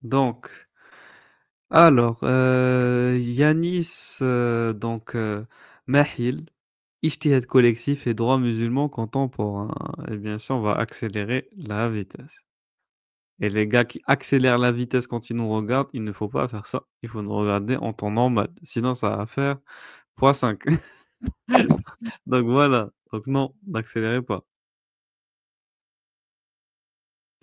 Donc, Yanis, Mahil, Ijtihad collectif et droit musulman contemporain. Et bien sûr, on va accélérer la vitesse. Et les gars qui accélèrent la vitesse quand ils nous regardent, il ne faut pas faire ça. Il faut nous regarder en temps normal. Sinon, ça va faire x5. Donc voilà. Donc non, n'accélérez pas.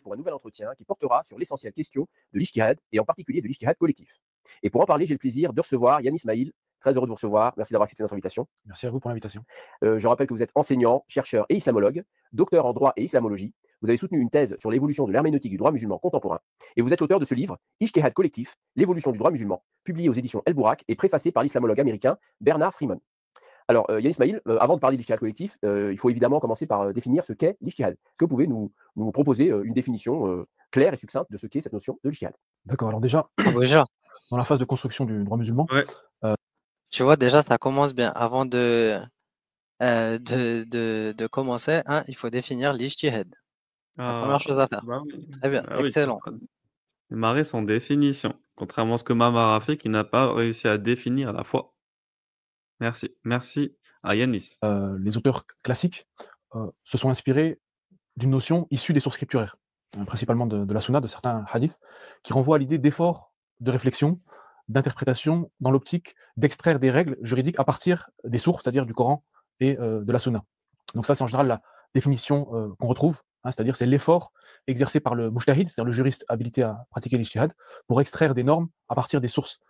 Pour un nouvel entretien qui portera sur l'essentielle question de l'Ijtihad et en particulier de l'Ijtihad collectif. Et pour en parler, j'ai le plaisir de recevoir Yannis Maïl. Très heureux de vous recevoir. Merci d'avoir accepté notre invitation. Merci à vous pour l'invitation. Je rappelle que vous êtes enseignant, chercheur et islamologue, docteur en droit et islamologie. Vous avez soutenu une thèse sur l'évolution de l'herméneutique du droit musulman contemporain. Et vous êtes l'auteur de ce livre, Ijtihad collectif, l'évolution du droit musulman, publié aux éditions El Bourak et préfacé par l'islamologue américain Bernard Freeman. Alors, Yannis Maïl, avant de parler de l'Ijtihad collectif, il faut évidemment commencer par définir ce qu'est l'Ijtihad. Est-ce que vous pouvez nous proposer une définition claire et succincte de ce qu'est cette notion de l'Ijtihad? D'accord, alors déjà, Déjà, dans la phase de construction du droit musulman, Ouais. tu vois, déjà, ça commence bien. Avant de commencer, hein, il faut définir l'ijtihad. La première chose à faire. Bah oui. Très bien, Bah oui, tu es en excellent. train de démarrer sans définition. Contrairement à ce que Mamar a fait, qui n'a pas réussi à définir à la fois. Merci. Merci à Yanis. les auteurs classiques se sont inspirés d'une notion issue des sources scripturaires, principalement de la sunna, de certains hadiths, qui renvoient à l'idée d'effort, de réflexion, d'interprétation, dans l'optique d'extraire des règles juridiques à partir des sources, c'est-à-dire du Coran et de la sunna. Donc ça, c'est en général la définition qu'on retrouve, c'est-à-dire c'est l'effort exercé par le mujtahid, c'est-à-dire le juriste habilité à pratiquer l'ijtihad, pour extraire des normes à partir des sources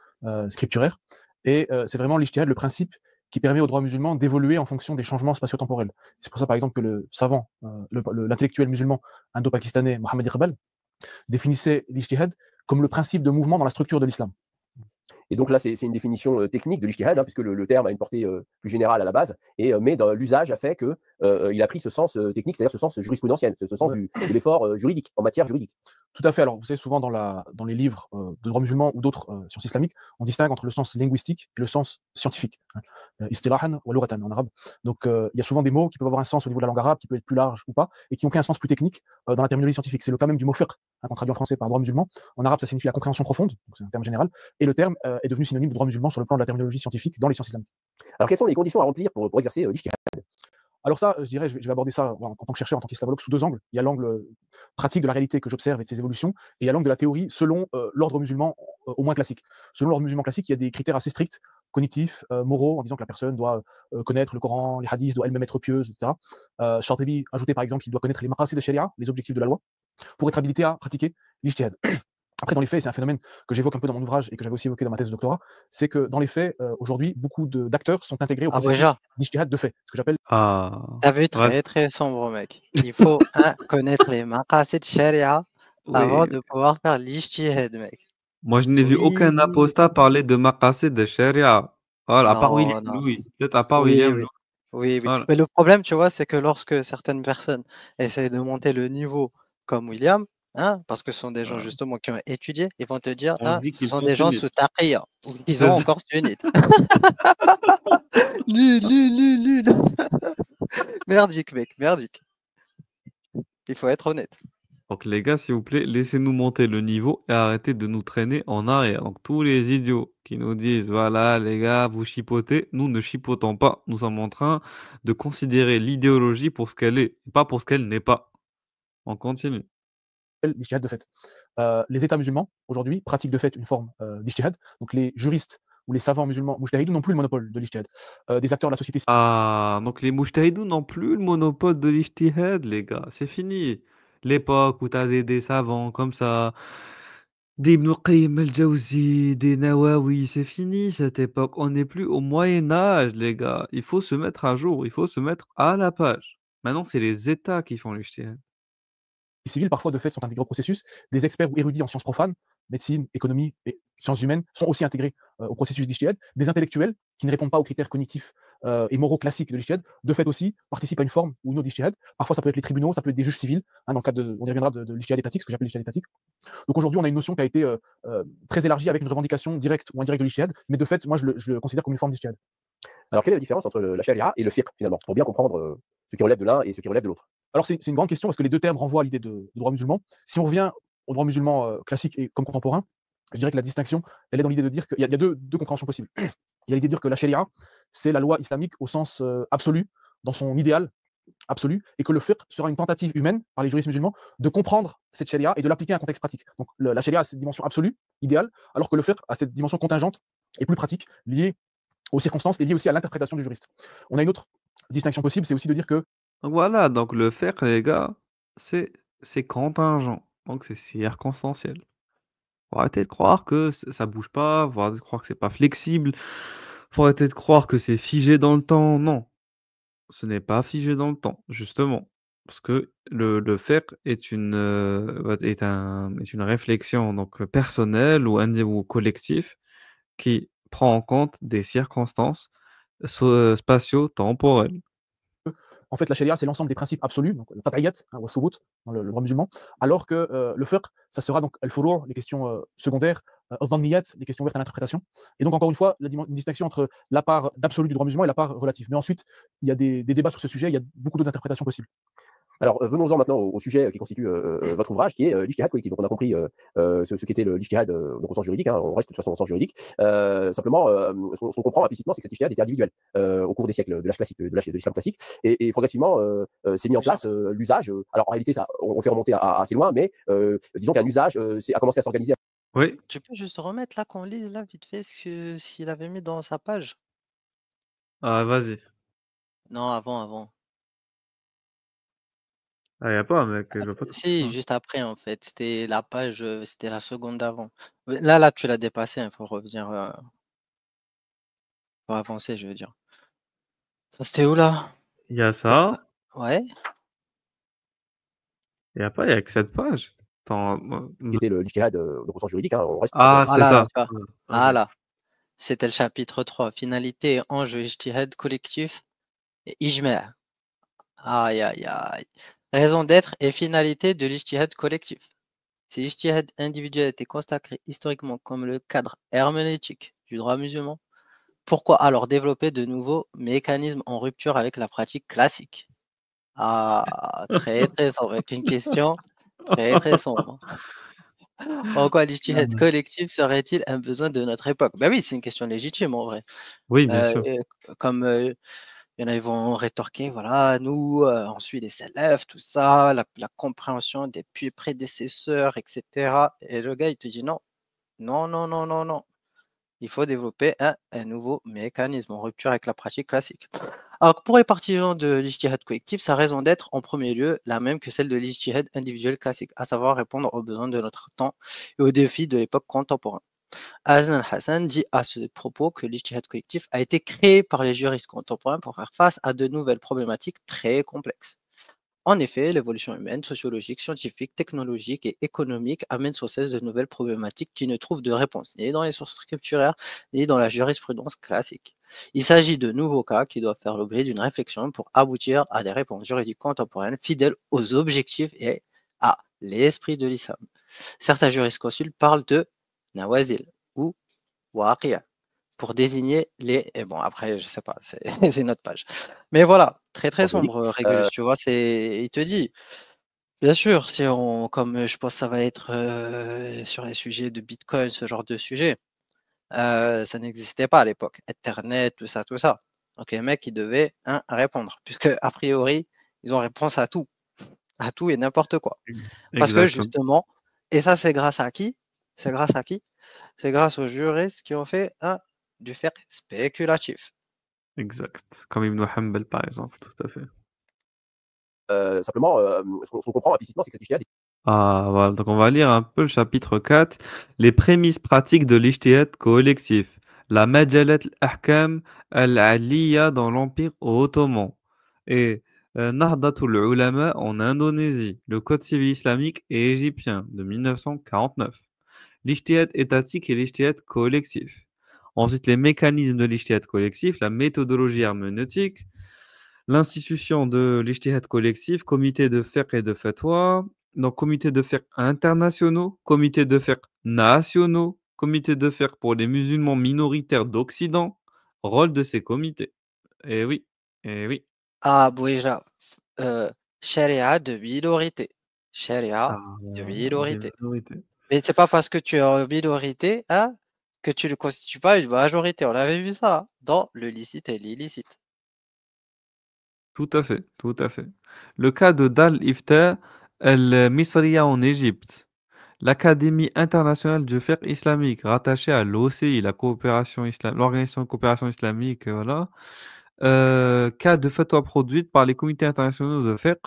scripturaires. Et c'est vraiment l'ijtihad, le principe qui permet au droit musulman d'évoluer en fonction des changements spatio-temporels. C'est pour ça, par exemple, que le savant, l'intellectuel musulman indo-pakistanais Mohammed Iqbal définissait l'ijtihad comme le principe de mouvement dans la structure de l'islam. Et donc là, c'est une définition technique de l'ijtihad, puisque le terme a une portée plus générale à la base, mais l'usage a fait qu'il a pris ce sens technique, c'est-à-dire ce sens jurisprudentiel, ce sens de l'effort juridique, en matière juridique. Tout à fait. Alors, vous savez, souvent dans les livres de droit musulman ou d'autres sciences islamiques, on distingue entre le sens linguistique et le sens scientifique. Istilahan ou lughatan en arabe. Donc, il y a souvent des mots qui peuvent avoir un sens au niveau de la langue arabe, qui peut être plus large ou pas, et qui n'ont qu'un sens plus technique dans la terminologie scientifique. C'est le cas même du mot fiqh, qu'on traduit en français par droit musulman. En arabe, ça signifie la compréhension profonde, donc c'est un terme général, et le terme est devenu synonyme de droit musulman sur le plan de la terminologie scientifique dans les sciences islamiques. Alors, quelles sont les conditions à remplir pour exercer l'ijtihad? Alors ça, je dirais, je vais aborder ça en tant que chercheur, en tant qu'islamologue, sous deux angles. Il y a l'angle pratique de la réalité que j'observe et de ses évolutions, et il y a l'angle de la théorie selon l'ordre musulman au moins classique. Selon l'ordre musulman classique, il y a des critères assez stricts, cognitifs, moraux, en disant que la personne doit connaître le Coran, les hadiths, doit elle-même être pieuse, etc. Shatibi ajoutait par exemple qu'il doit connaître les maqasid de sharia, les objectifs de la loi, pour être habilité à pratiquer l'ijtihad. Après, dans les faits, c'est un phénomène que j'évoque un peu dans mon ouvrage et que j'avais aussi évoqué dans ma thèse de doctorat, c'est que dans les faits, aujourd'hui, beaucoup d'acteurs sont intégrés au processus Déjà, d'ijtihad de fait, ce que j'appelle t'as vu Ouais. très très sombre, mec. Il faut connaître les maqasid sharia avant Oui. de pouvoir faire l'ijtihad, mec. Moi, je n'ai vu aucun Oui. apostat parler de maqasid de sharia. Voilà, à part William Non, non. Louis. Peut-être à part Oui, William oui. Louis. Oui, oui. Voilà. Mais le problème, tu vois, c'est que lorsque certaines personnes essayent de monter le niveau comme William, hein, parce que ce sont des gens Voilà. justement qui ont étudié, ils vont te dire, On ah, dit ce qu'ils sont sont des gens sunnites. sous taqiyya, ou ils C'est ont ça. encore sunnite. Nul, nul, nul, nul. Merdique, mec, merdique. Il faut être honnête. Donc les gars, s'il vous plaît, laissez-nous monter le niveau et arrêtez de nous traîner en arrière. Donc tous les idiots qui nous disent, voilà les gars, vous chipotez, nous ne chipotons pas. Nous sommes en train de considérer l'idéologie pour ce qu'elle est, pas pour ce qu'elle n'est pas. On continue. l'ijtihad de fait. Les États musulmans, aujourd'hui, pratiquent de fait une forme d'ijtihad. Donc les juristes ou les savants musulmans mujtahidou n'ont plus le monopole de l'ijtihad. Des acteurs de la société Ah, donc les moujtahidous n'ont plus le monopole de l'ijtihad, les gars. C'est fini. L'époque où t'avais des savants comme ça, des Ibn Qayyim al-Jawzi, des Nawawi, c'est fini cette époque. On n'est plus au Moyen Âge, les gars. Il faut se mettre à jour, il faut se mettre à la page. Maintenant, c'est les États qui font l'ijtihad. civils, parfois de fait, sont intégrés au processus. Des experts ou érudits en sciences profanes, médecine, économie et sciences humaines, sont aussi intégrés au processus d'ijtihad. Des intellectuels qui ne répondent pas aux critères cognitifs et moraux classiques de l'ijtihad, de fait aussi, participent à une forme ou une autre d'ijtihad. Parfois, ça peut être les tribunaux, ça peut être des juges civils, dans le cadre on y reviendra de l'ijtihad étatique, ce que j'appelle l'ijtihad étatique. Donc aujourd'hui, on a une notion qui a été très élargie avec une revendication directe ou indirecte de l'ijtihad, mais de fait, moi, je le considère comme une forme d'ijtihad. Alors, quelle est la différence entre la charia et le fiqh, finalement, pour bien comprendre ce qui relève de l'un et ce qui relève de l'autre? Alors c'est une grande question parce que les deux termes renvoient à l'idée de droit musulman. Si on revient au droit musulman classique et comme contemporain, je dirais que la distinction, elle est dans l'idée de dire qu'il y a deux compréhensions possibles. Il y a l'idée de dire que la sharia, c'est la loi islamique au sens absolu, dans son idéal absolu, et que le fiqh sera une tentative humaine par les juristes musulmans de comprendre cette sharia et de l'appliquer à un contexte pratique. Donc la sharia a cette dimension absolue, idéale, alors que le fiqh a cette dimension contingente et plus pratique, liée aux circonstances et liée aussi à l'interprétation du juriste. On a une autre distinction possible, c'est aussi de dire que Donc voilà, donc le fiqh, les gars, c'est contingent, donc c'est circonstanciel. Faut arrêter de croire que ça bouge pas, faut arrêter de croire que c'est pas flexible, faut arrêter de croire que c'est figé dans le temps. Non, ce n'est pas figé dans le temps, justement. Parce que le fiqh est est une réflexion donc personnelle ou collective qui prend en compte des circonstances spatio-temporelles. en fait, la sharia, c'est l'ensemble des principes absolus, donc le qat'iyat, ou thubut, dans le droit musulman, alors que le fiqh, ça sera donc al-furu', les questions secondaires, al-dhanniyat, les questions ouvertes à l'interprétation. Et donc, encore une fois, une distinction entre la part d'absolu du droit musulman et la part relative. Mais ensuite, il y a des débats sur ce sujet, il y a beaucoup d'autres interprétations possibles. Alors, venons-en maintenant au sujet qui constitue votre ouvrage, qui est l'ijtihad collectif. Donc, on a compris ce qu'était l'ijtihad donc au sens juridique, hein, on reste de toute façon au sens juridique. Simplement, ce qu'on comprend implicitement, c'est que cet ijtihad était individuel au cours des siècles de l'âge classique, de l'islam classique, et progressivement s'est mis en place l'usage. Alors, en réalité, ça, on fait remonter assez loin, mais disons qu'un usage a commencé à s'organiser. Oui, Tu peux juste remettre là qu'on lit là vite fait s'il avait mis dans sa page? ah vas-y. Non, avant. Ah, y a pas mec, je vois pas trop Si, ça. juste après en fait, c'était la page, c'était la seconde d'avant. Là, tu l'as dépassé, il faut revenir, faut avancer, je veux dire. Ça, c'était où là? Il y a La ça, Ouais? il y a que cette page. Attends, moi Qui était l'ijtihad donc au sens juridique, hein, on reste de toute façon au ah sens. Ah c'est là, ça. tu vois? OK. Ah là, c'était le chapitre 3, finalité, enjeu, ijtihad collectif et ijma'. Aïe, aïe, aïe. Raison d'être et finalité de l'ijtihad collectif. Si l'ijtihad individuel était consacré historiquement comme le cadre herméneutique du droit musulman, pourquoi alors développer de nouveaux mécanismes en rupture avec la pratique classique? Ah, très, très sombre, avec une question très, très sombre. En quoi l'ijtihad collectif serait-il un besoin de notre époque? Ben oui, c'est une question légitime en vrai. Oui, bien sûr. Et comme, il y en a, ils vont rétorquer, voilà, nous, on suit les salafs, tout ça, la compréhension des prédécesseurs, et cetera. Et le gars, il te dit non, non, non, non, non, non. Il faut développer un nouveau mécanisme en rupture avec la pratique classique. Alors, pour les partisans de l'ijtihad collectif, sa raison d'être, en premier lieu, la même que celle de l'ijtihad individuel classique, à savoir répondre aux besoins de notre temps et aux défis de l'époque contemporaine. Hassan Hassan dit à ce propos que l'ijtihad collectif a été créé par les juristes contemporains pour faire face à de nouvelles problématiques très complexes. En effet, l'évolution humaine, sociologique, scientifique, technologique et économique amène sans cesse de nouvelles problématiques qui ne trouvent de réponse ni dans les sources scripturaires ni dans la jurisprudence classique. Il s'agit de nouveaux cas qui doivent faire l'objet d'une réflexion pour aboutir à des réponses juridiques contemporaines fidèles aux objectifs et à l'esprit de l'islam. Certains jurisconsultes parlent de nawazil ou waqi'a pour désigner les. Et bon, après, je sais pas, c'est c'est une autre page. Mais voilà, très très Sens juridique. sombre, Régulus, tu vois, il te dit, bien sûr, si on, comme je pense que ça va être sur les sujets de Bitcoin, ce genre de sujet, ça n'existait pas à l'époque. Internet, tout ça, tout ça. Donc les mecs, ils devaient répondre, puisque a priori, ils ont réponse à tout et n'importe quoi. Parce que Exactement. justement, et ça, c'est grâce à qui? C'est grâce à qui? C'est grâce aux juristes qui ont fait du fiqh spéculatif. Exact. Comme Ibn Hanbal, par exemple, tout à fait. Simplement, ce qu'on comprend implicitement, c'est que cet ijtihad. Ah, voilà. Donc, on va lire un peu le chapitre 4, les prémices pratiques de l'ijtihad collectif. La Majalat al-Ahkam al-Aliyya dans l'Empire ottoman. Et Nahdatul Ulama en Indonésie. Le Code civil islamique et égyptien de 1949. L'ijtihad étatique et l'ijtihad collectif. Ensuite, les mécanismes de l'ijtihad collectif, la méthodologie herméneutique, l'institution de l'ijtihad collectif, comité de fiqh et de fatwa, donc comité de fiqh internationaux, comité de fiqh nationaux, comité de fiqh pour les musulmans minoritaires d'Occident, rôle de ces comités. Eh oui, eh oui. Ah, Bouéja, sharia de minorité. Sharia Ah, de des minorité. minorités. Mais c'est pas parce que tu es en minorité, hein, que tu ne constitues pas une majorité. On avait vu ça hein, dans le licite et l'illicite. Tout à fait, tout à fait. Le cas de Dar al-Ifta al-Misriya en Égypte. L'Académie internationale du fiqh islamique, rattachée à l'OCI, l'Organisation de coopération islamique, voilà. Cas de fatwa produite par les comités internationaux de fiqh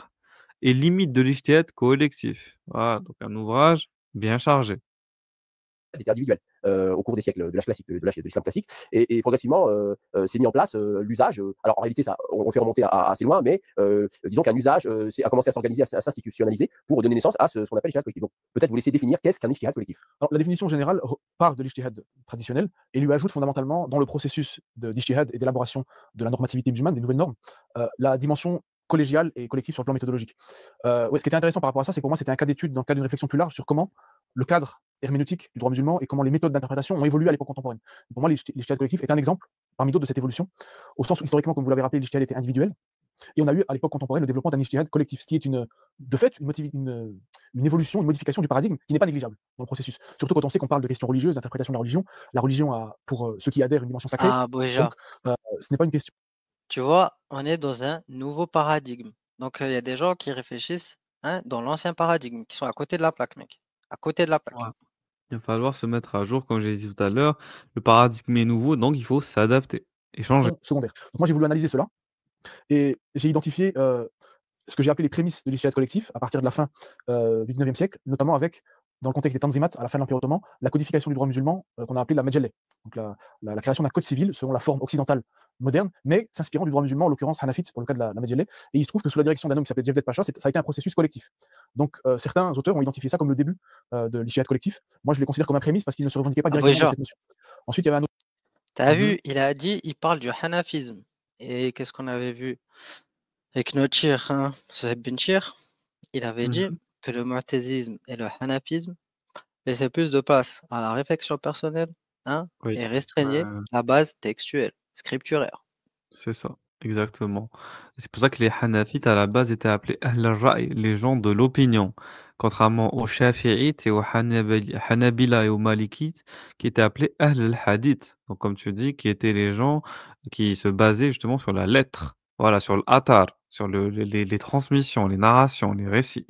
et limite de l'ijtihad collectif. Voilà, donc un ouvrage bien chargé. était individuelle au cours des siècles de l'âge classique, de l'islam classique. Et progressivement, s'est mis en place l'usage. Alors en réalité, ça, on fait remonter assez loin, mais disons qu'un usage a commencé à s'organiser, à s'institutionnaliser pour donner naissance à ce qu'on appelle l'ijtihad collectif. Donc peut-être vous laissez définir qu'est-ce qu'un ijtihad collectif. Alors, la définition générale part de l'ijtihad traditionnel et lui ajoute fondamentalement, dans le processus d'ijtihad et d'élaboration de la normativité musulmane, des nouvelles normes, la dimension collégiale et collective sur le plan méthodologique. Ouais, ce qui était intéressant par rapport à ça, c'est que pour moi, c'était un cas d'étude dans le cadre d'une réflexion plus large sur comment le cadre herméneutique du droit musulman et comment les méthodes d'interprétation ont évolué à l'époque contemporaine. Pour moi, l'ijtihad collectif est un exemple parmi d'autres de cette évolution, au sens où historiquement, comme vous l'avez rappelé, l'ijtihad était individuel, et on a eu à l'époque contemporaine le développement d'un ijtihad collectif, ce qui est de fait une évolution, une modification du paradigme qui n'est pas négligeable dans le processus. Surtout quand on sait qu'on parle de questions religieuses, d'interprétation de la religion. La religion a, pour ceux qui adhèrent, une dimension sacrée. Ah, Donc, Boja, ce n'est pas une question. tu vois, on est dans un nouveau paradigme. Donc, il y a des gens qui réfléchissent hein, dans l'ancien paradigme, qui sont à côté de la plaque, mec. À côté de la plaque. Ouais. Il va falloir se mettre à jour, comme j'ai dit tout à l'heure. Le paradigme est nouveau, donc il faut s'adapter et changer. Secondaire. Donc moi, j'ai voulu analyser cela et j'ai identifié ce que j'ai appelé les prémices de l'ijtihad collectif à partir de la fin du 19e siècle, notamment avec, dans le contexte des Tanzimat, à la fin de l'Empire ottoman, la codification du droit musulman qu'on a appelée la Majalleh, donc la création d'un code civil selon la forme occidentale moderne, mais s'inspirant du droit musulman, en l'occurrence hanafite, pour le cas de la Majalleh. Et il se trouve que sous la direction d'un homme qui s'appelait Jevdet Pacha, ça a été un processus collectif. Donc certains auteurs ont identifié ça comme le début de l'ijtihad collectif. Moi, je les considère comme un prémisse parce qu'ils ne se revendiquaient pas Ah, directement de Boja, cette notion. Ensuite, il y avait un autre. t'as Mhm. vu, il a dit, il parle du hanafisme. Et qu'est-ce qu'on avait vu avec notre tir, hein, Sohaib bin Shir, il avait dit Mhm. que le mu'tazisme et le hanafisme laissaient plus de place à la réflexion personnelle hein, Oui, et restreignaient la base textuelle, scripturaire. c'est ça, exactement. C'est pour ça que les Hanafites à la base étaient appelés Ahl al-Ra'i, les gens de l'opinion, contrairement aux Shafi'ites et aux Hanabila et aux Malikites qui étaient appelés Ahl al-Hadith. Donc comme tu dis, qui étaient les gens qui se basaient justement sur la lettre, voilà, sur l'athar, sur les transmissions, les narrations, les récits.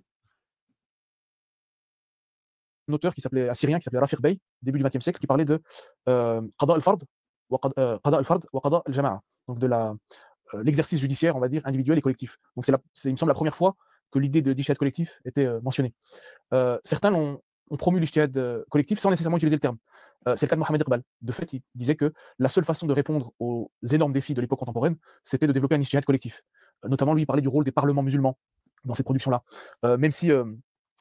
Un auteur qui s'appelait assyrien, qui s'appelait Rafiq Bey, début du XXe siècle, qui parlait de qada al-fard qada al-fard wa qada al-jama'a, donc de l'exercice judiciaire, on va dire, individuel et collectif. Donc il me semble, la première fois que l'idée de d'ijtihad collectif était mentionnée. Certains ont promu l'ijtihad collectif sans nécessairement utiliser le terme. C'est le cas de Mohamed Iqbal. De fait, il disait que la seule façon de répondre aux énormes défis de l'époque contemporaine, c'était de développer un ijtihad collectif. Notamment, lui, il parlait du rôle des parlements musulmans dans cette production-là. Même si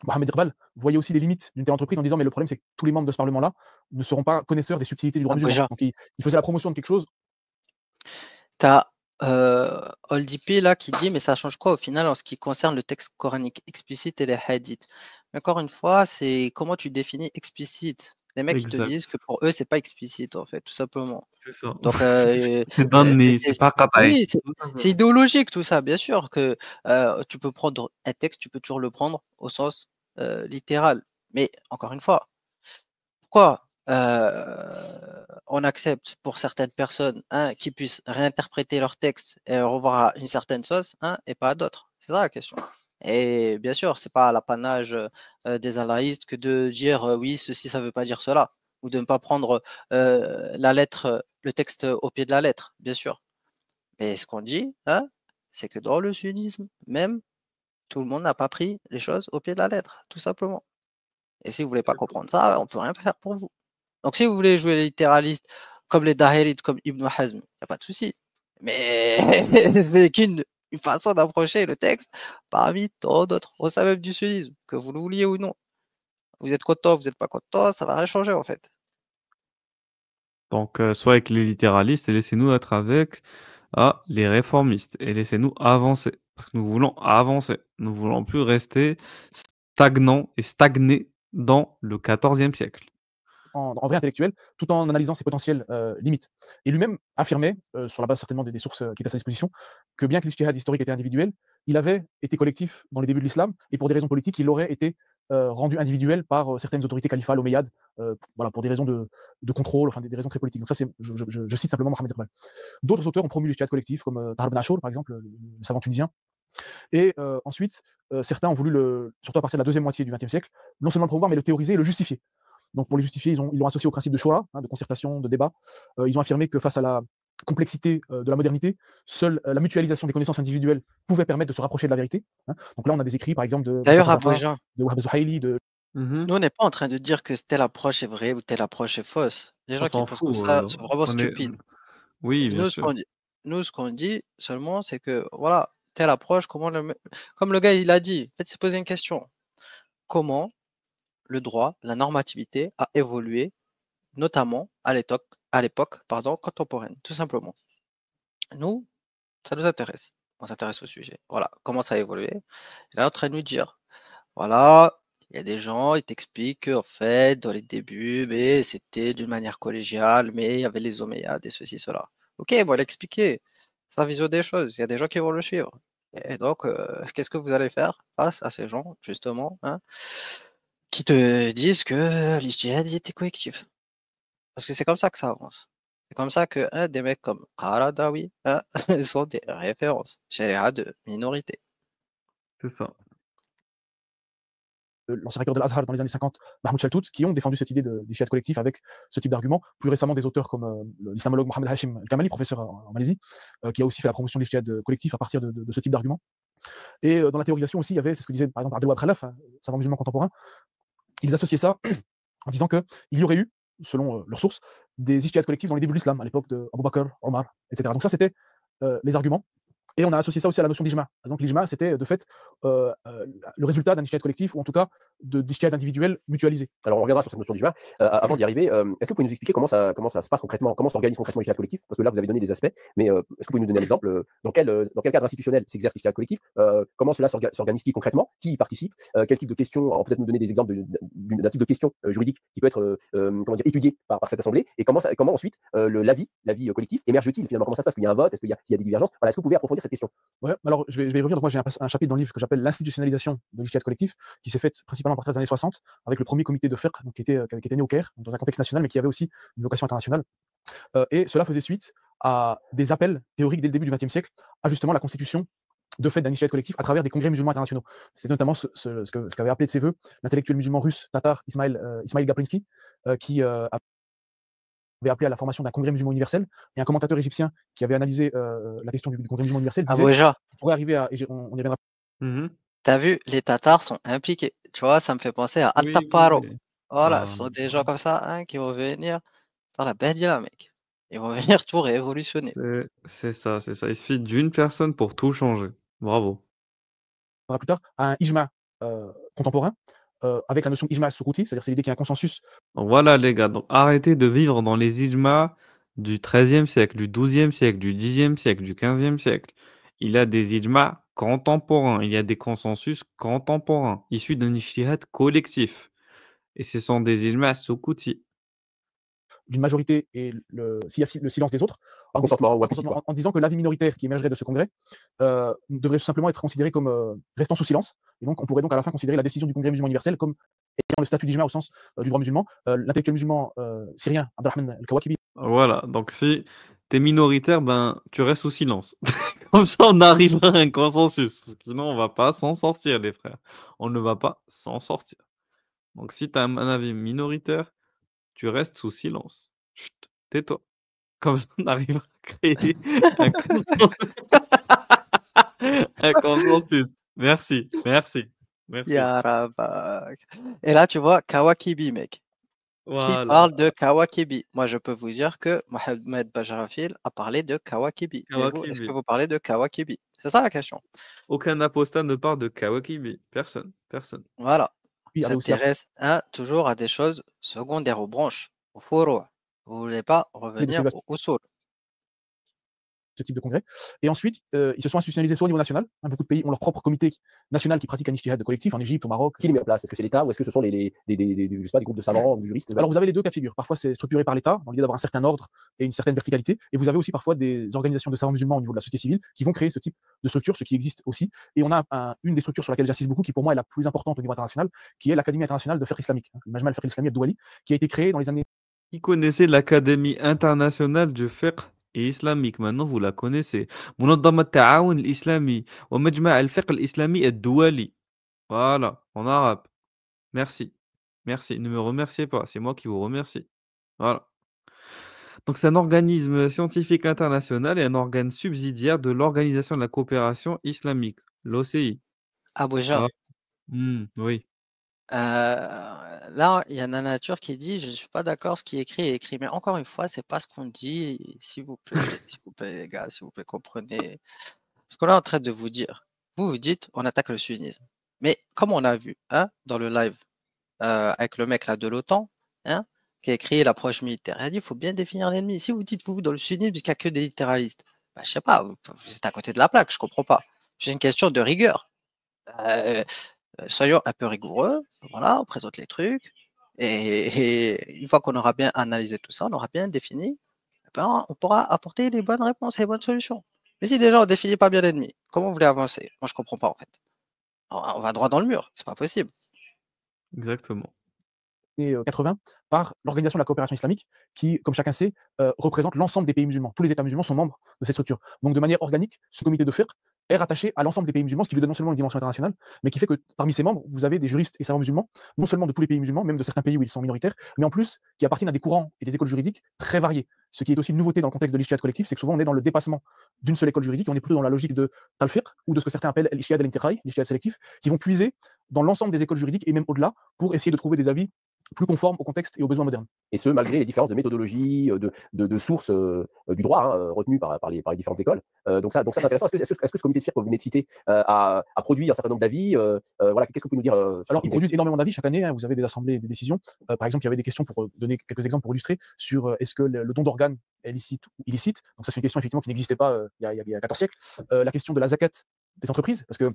Mohamed Iqbal voyait aussi les limites d'une telle entreprise en disant mais le problème c'est que tous les membres de ce parlement-là ne seront pas connaisseurs des subtilités du droit Ah, musulman. déjà, Donc il faisait la promotion de quelque chose. t'as Oldie P là qui dit mais ça change quoi au final en ce qui concerne le texte coranique explicite et les hadiths. Mais encore une fois, c'est comment tu définis explicite. Les mecs ils te Exact, disent que pour eux c'est pas explicite en fait, tout simplement. c'est ça. Donc C'est donné, c'est pas qat'i. oui, Tout c'est simplement. idéologique tout ça, bien sûr que tu peux prendre un texte, tu peux toujours le prendre au sens littéral. Mais encore une fois, pourquoi on accepte pour certaines personnes hein, qui puissent réinterpréter leur texte et le revoir à une certaine sauce hein, et pas à d'autres? C'est ça la question. Et bien sûr, c'est pas l'apanage des alaïstes que de dire oui, ceci, ça veut pas dire cela, ou de ne pas prendre la lettre, le texte au pied de la lettre, bien sûr. Mais ce qu'on dit, hein, c'est que dans le sunnisme, même, tout le monde n'a pas pris les choses au pied de la lettre, tout simplement. Et si vous voulez pas C'est ça. comprendre ça, on peut rien faire pour vous. Donc si vous voulez jouer les littéralistes comme les Dahirites, comme Ibn Hazm, il n'y a pas de souci. Mais c'est une façon d'approcher le texte parmi tant d'autres, au sein même du sunnisme, que vous le vouliez ou non. Vous êtes content, vous n'êtes pas content, ça va rien changer en fait. Donc, soit avec les littéralistes et laissez-nous être avec les réformistes et laissez-nous avancer. Parce que nous voulons avancer. Nous ne voulons plus rester stagnants et stagner dans le XIVe siècle. En vrai intellectuel, tout en analysant ses potentielles limites. Et lui-même affirmait, sur la base certainement des sources qui étaient à sa disposition, que bien que l'ijtihad historique était individuel, il avait été collectif dans les débuts de l'islam, et pour des raisons politiques, il aurait été rendu individuel par certaines autorités khalifales, omeyyades, voilà, pour des raisons de contrôle, enfin des raisons très politiques. Donc ça, je cite simplement Mohamed Iqbal. D'autres auteurs ont promu l'ijtihad collectif, comme Tahar Ben Achour, par exemple, le savant tunisien. Et ensuite, certains ont voulu, surtout à partir de la deuxième moitié du XXe siècle, non seulement le promouvoir, mais le théoriser et le justifier. Donc pour les justifier, ils l'ont associé au principe de shura, hein, de concertation, de débat. Ils ont affirmé que face à la complexité de la modernité, seule la mutualisation des connaissances individuelles pouvait permettre de se rapprocher de la vérité, hein. Donc là, on a des écrits, par exemple, de D'ailleurs, Mustafa Jafar, Aboujan, de Wahb Zuhaili, de... Mhm. nous, on n'est pas en train de dire que telle approche est vraie ou telle approche est fausse. Les On gens qui s'en pensent comme fout. ça sont vraiment On est... stupides. Oui, bien Nous, sûr. ce qu'on dit seulement, c'est que, voilà, telle approche, comme le gars, il a dit, en fait, c'est poser une question. Comment le droit, la normativité a évolué, notamment à l'époque, contemporaine, tout simplement. Nous, ça nous intéresse. On s'intéresse au sujet. Voilà, comment ça a évolué. Il est en train de nous dire, voilà, il y a des gens, ils t'expliquent qu'en fait, dans les débuts, mais c'était d'une manière collégiale, mais il y avait les Omeyyades et ceci, cela. Ok, moi, l'expliquer, sa vision des choses. Il y a des gens qui vont le suivre. Et donc, qu'est-ce que vous allez faire face à ces gens, justement, hein, qui te disent que l'ijtihad était collectif? Parce que c'est comme ça que ça avance. C'est comme ça que des mecs comme Qaradawi sont des références. Sharia de minorité. C'est ça. l'ancien recteur de l'Azhar dans les années 50, Mahmoud Chaltout, qui ont défendu cette idée d'ijtihad collectif avec ce type d'argument. Plus récemment, des auteurs comme l'islamologue Mohamed Hashim Kamali, professeur en Malaisie, qui a aussi fait la promotion de l'ijtihad collectif à partir de ce type d'argument. Et dans la théorisation aussi, il y avait, c'est ce que disait par exemple Abdel Wahab Khalaf, savant musulman contemporain, ils associaient ça en disant qu'il y aurait eu, selon leurs sources, des ijtihad collectifs dans les débuts de l'islam, à l'époque d'Abu Bakr, Omar, etc. Donc ça, c'était les arguments. Et on a associé ça aussi à la notion d'ijma. Donc l'ijma, c'était de fait le résultat d'un ijtihad collectif, ou en tout cas d'ijtihad individuel mutualisé. Alors on reviendra sur cette notion d'ijma. Avant d'y arriver, est-ce que vous pouvez nous expliquer comment ça se passe concrètement, comment s'organise concrètement l'ijtihad collectif? Parce que là, vous avez donné des aspects, mais est-ce que vous pouvez nous donner un exemple dans quel cadre institutionnel s'exerce l'ijtihad collectif? Comment cela s'organise-t-il concrètement? Qui y participe? Quel type de questions? Alors peut-être nous donner des exemples d'un type de question juridique qui peut être comment dire, étudié par cette assemblée, et comment ensuite l'avis collectif émerge-t-il finalement? Comment ça se passe? Est-ce qu'il y a un vote? Est-ce qu'il y a des divergences? Voilà, est-ce que vous pouvez approfondir cette question? Ouais, alors je vais y revenir. Donc moi j'ai un chapitre dans le livre que j'appelle l'institutionnalisation de l'ijtihad collectif, qui s'est faite principalement à partir des années 60, avec le premier comité de fiqh, donc, qui était né au Caire, dans un contexte national, mais qui avait aussi une vocation internationale. Et cela faisait suite à des appels théoriques dès le début du XXe siècle à justement la constitution de fait d'un ijtihad collectif à travers des congrès musulmans internationaux. C'est notamment ce qu'avait appelé de ses voeux l'intellectuel musulman russe tatar Ismail Gaplinsky, qui avait appelé à la formation d'un congrès musulman universel, et un commentateur égyptien qui avait analysé la question du congrès musulman universel disait Abouja, qu'on pourrait arriver à, on y reviendra. Mhm. t'as vu, les Tatars sont impliqués. Tu vois, ça me fait penser à Oui, Altaparo. oui. Voilà, Ah, ce sont des gens comme ça qui vont venir faire la badia, mec. Ils vont venir tout révolutionner. c'est ça, c'est ça. Il suffit d'une personne pour tout changer. Bravo. Plus tard, à un ijma contemporain, avec la notion ijma sukuti, c'est-à-dire c'est l'idée qu'il y a un consensus. Donc voilà les gars, donc arrêtez de vivre dans les ijmas du XIIIe siècle, du XIIe siècle, du Xe siècle, du XVe siècle. Il y a des ijmas contemporains, il y a des consensus contemporains, issus d'un ijtihad collectif. Et ce sont des ijmas sukuti. D'une majorité et s'il y a le silence des autres, Par consentement ou implicite, quoi. en disant que l'avis minoritaire qui émergerait de ce congrès devrait simplement être considéré comme restant sous silence. Et donc, on pourrait donc à la fin considérer la décision du congrès musulman universel comme ayant le statut d'ijma au sens du droit musulman. L'intellectuel musulman syrien Abdelrahman al-Kawakibi. Voilà, donc si t'es minoritaire, ben tu restes sous silence. Comme ça, on arrivera à un consensus. Parce que sinon, on va pas s'en sortir, les frères. On ne va pas s'en sortir. Donc si tu as un avis minoritaire, tu restes sous silence. Chut, tais-toi. Comme ça, on arrivera à créer un consensus. Un consensus. Merci, merci, merci. Ya Rabak. Et là, tu vois, Kawakibi, mec. Qui Voilà. parle de Kawakibi? Moi, je peux vous dire que Mohamed Bajrafil a parlé de Kawakibi. Mais vous, est-ce que Kawakibi. vous parlez de Kawakibi? C'est ça la question. Aucun apostat ne parle de Kawakibi. Personne, personne. Voilà. Il y On avait aussi la s'intéresse toujours à des choses secondaires, aux branches, aux furu'. Vous voulez pas mais de revenir ces au usul. ce type de congrès. Et ensuite, ils se sont institutionnalisés soit au niveau national. Beaucoup de pays ont leur propre comité national qui pratique un ijtihad collectif, en Égypte, au Maroc. Qui les met en place? Est-ce que c'est l'État ou est-ce que ce sont je sais pas, des groupes de savants, des juristes? Alors, vous avez les deux cas de figure. Parfois, c'est structuré par l'État, dans l'idée d'avoir un certain ordre et une certaine verticalité. Et vous avez aussi parfois des organisations de savants musulmans au niveau de la société civile qui vont créer ce type de structure, ce qui existe aussi. Et on a une des structures sur laquelle j'insiste beaucoup, qui pour moi est la plus importante au niveau international, qui est l'Académie internationale de fiqh islamique, le Majma al-Fiqh al-Islami al-Douali, qui a été créée dans les années Qui connaissait l'Académie internationale du fiqh et islamique? Maintenant, vous la connaissez. منظمة التعاون الإسلامي ومجمع الفقه الإسلامي الدولي. Voilà, en arabe. Merci. Merci. Ne me remerciez pas, c'est moi qui vous remercie. Voilà. Donc, c'est un organisme scientifique international et un organe subsidiaire de l'Organisation de la coopération islamique, l'OCI. Abu Jah, Ah, oui. là, il y a Nana Nature qui dit: «Je ne suis pas d'accord, ce qui est écrit». Mais encore une fois, c'est pas ce qu'on dit. S'il vous plaît les gars, s'il vous plaît, comprenez ce qu'on est en train de vous dire. Vous, vous dites: «On attaque le sunnisme». Mais comme on a vu, hein, dans le live, avec le mec là de l'OTAN, hein, qui a écrit l'approche militaire, il a dit: «Il faut bien définir l'ennemi». Si vous dites, vous, dans le sunnisme, qu'il n'y a que des littéralistes, bah, je sais pas, vous êtes à côté de la plaque, je comprends pas. C'est une question de rigueur. Soyons un peu rigoureux, voilà, on présente les trucs, et une fois qu'on aura bien analysé tout ça, on aura bien défini, eh ben, on pourra apporter les bonnes réponses et les bonnes solutions. Mais si déjà on définit pas bien l'ennemi, comment vous voulez avancer? Moi, je comprends pas en fait. On va droit dans le mur, c'est pas possible. Exactement. 80 par l'Organisation de la coopération islamique qui, comme chacun sait, représente l'ensemble des pays musulmans. Tous les États musulmans sont membres de cette structure. Donc de manière organique, ce comité de fiqh est rattaché à l'ensemble des pays musulmans, ce qui lui donne non seulement une dimension internationale, mais qui fait que parmi ses membres, vous avez des juristes et savants musulmans, non seulement de tous les pays musulmans, même de certains pays où ils sont minoritaires, mais en plus qui appartiennent à des courants et des écoles juridiques très variées. Ce qui est aussi une nouveauté dans le contexte de l'ijtihad collectif, c'est que souvent on est dans le dépassement d'une seule école juridique, et on est plutôt dans la logique de talfiq, ou de ce que certains appellent l'ijtihad al-intiqai, l'ijtihad sélectif, qui vont puiser dans l'ensemble des écoles juridiques et même au-delà pour essayer de trouver des avis plus conformes au contexte et aux besoins modernes. Et ce, malgré les différences de méthodologie, de sources du droit retenues par les différentes écoles. Donc ça c'est intéressant. Est-ce que ce comité de fiqh que vous venez de citer a produit un certain nombre d'avis voilà, qu'est-ce que vous pouvez nous dire Alors, ils produisent énormément d'avis chaque année. Vous avez des assemblées, des décisions. Par exemple, il y avait des questions, pour donner quelques exemples pour illustrer, sur est-ce que le don d'organes est licite ou illicite. Donc ça, c'est une question effectivement qui n'existait pas il y a 14 siècles. La question de la zakat des entreprises, parce que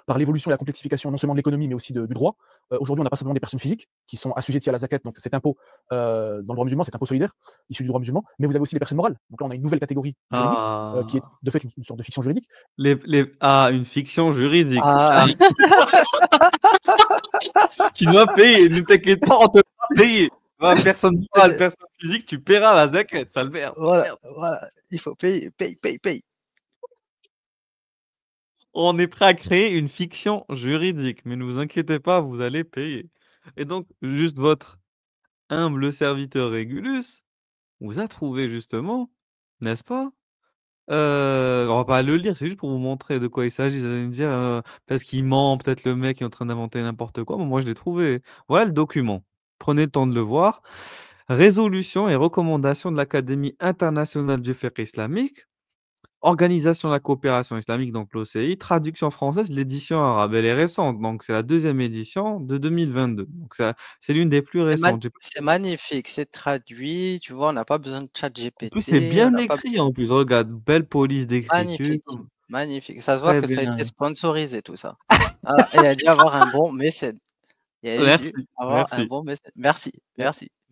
par l'évolution et la complexification non seulement de l'économie, mais aussi du droit, aujourd'hui, on n'a pas simplement des personnes physiques qui sont assujetties à la zakat, donc cet impôt dans le droit musulman, cet impôt solidaire issu du droit musulman, mais vous avez aussi les personnes morales. Donc là, on a une nouvelle catégorie juridique qui est de fait une sorte de fiction juridique. Une fiction juridique. Ah. Tu dois payer, ne t'inquiète pas, on te fera payer. Personne morale, personne physique, tu paieras la zakat, ça le merde. Voilà, il faut payer, paye. On est prêt à créer une fiction juridique, mais ne vous inquiétez pas, vous allez payer. Et donc, juste votre humble serviteur Régulus vous a trouvé justement, n'est-ce pas? On va pas le lire, c'est juste pour vous montrer de quoi il s'agit. Vous allez me dire, parce qu'il ment, peut-être le mec est en train d'inventer n'importe quoi. Moi, je l'ai trouvé. Voilà le document. Prenez le temps de le voir. Résolution et recommandations de l'Académie internationale du fiqh islamique. Organisation de la coopération islamique, donc l'OCI. Traduction française, l'édition arabe. Elle est récente, donc c'est la 2e édition de 2022. Donc c'est l'une des plus récentes. C'est magnifique, c'est traduit, tu vois, on n'a pas besoin de En ChatGPT. plus, c'est bien écrit en plus. Regarde, belle police d'écriture. Magnifique. Ça se voit Très que ça a bien. été sponsorisé, tout ça. Ah, il a dû avoir un bon mécène. Merci. Un bon mécène. Merci.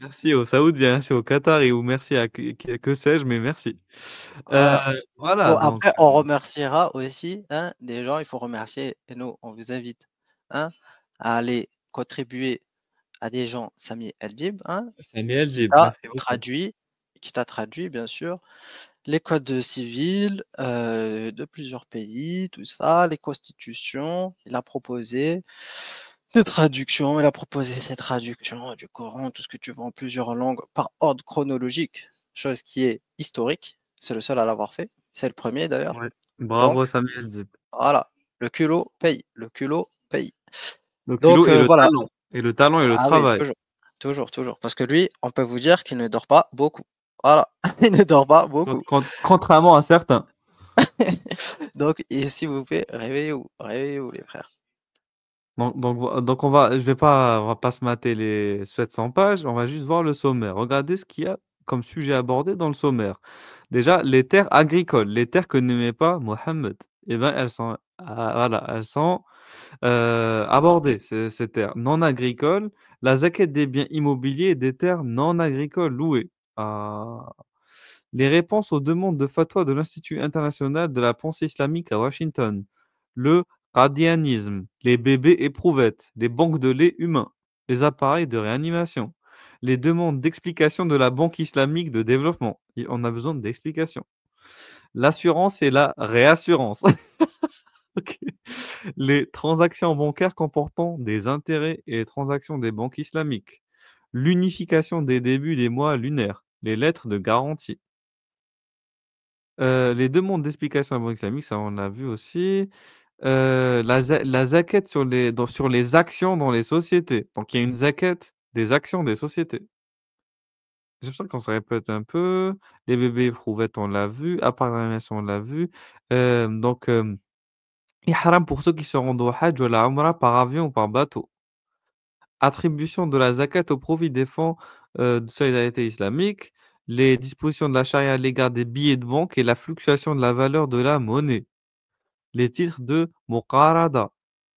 Merci aux Saoudiens, merci aux Qataris ou merci à que sais-je, mais merci. Voilà. Voilà, Bon, donc après, on remerciera aussi des gens, il faut remercier, et nous, on vous invite à aller contribuer à des gens, Sami El-Dib, Sami El-Dib, qui merci t'a traduit, bien sûr, les codes civils de plusieurs pays, tout ça, les constitutions, il a proposé des traductions, il a proposé ces traductions du Coran, tout ce que tu veux en plusieurs langues, par ordre chronologique, chose qui est historique, c'est le seul à l'avoir fait, c'est le premier d'ailleurs. Ouais. Bravo Donc, Sami El-Dib. voilà, le culot paye. Le Donc, culot et le voilà. talent. Et le talent et le Ah travail. oui, toujours. Parce que lui, on peut vous dire qu'il ne dort pas beaucoup. Voilà, il ne dort pas beaucoup. Contrairement à certains. Donc, et s'il vous plaît, réveillez-vous, les frères. Donc on va pas se mater les 700 pages, on va juste voir le sommaire. Regardez ce qu'il y a comme sujet abordé dans le sommaire. Déjà, les terres agricoles, les terres que n'aimait pas Mohammed, eh ben, elles sont abordées, ces terres non agricoles. La zakat des biens immobiliers et des terres non agricoles louées. Ah. Les réponses aux demandes de fatwa de l'Institut international de la pensée islamique à Washington. Le radianisme, les bébés éprouvettes, les banques de lait humains, les appareils de réanimation, les demandes d'explication de la Banque islamique de développement. On a besoin d'explications. L'assurance et la réassurance. Ok. Les transactions bancaires comportant des intérêts et les transactions des banques islamiques. L'unification des débuts des mois lunaires. Les lettres de garantie. Les demandes d'explication à la Banque islamique, ça on l'a vu aussi. La zakat sur les actions dans les sociétés. Donc il y a une zakat des actions des sociétés. C'est pour ça qu'on se répète un peu. Les bébés éprouvettes, on l'a vu. Appareillation, on l'a vu. Donc, ihram pour ceux qui se rendent au Hajj ou à la Umrah par avion ou par bateau. Attribution de la zakat au profit des fonds de solidarité islamique. Les dispositions de la charia à l'égard des billets de banque et la fluctuation de la valeur de la monnaie. Les titres de Muqarada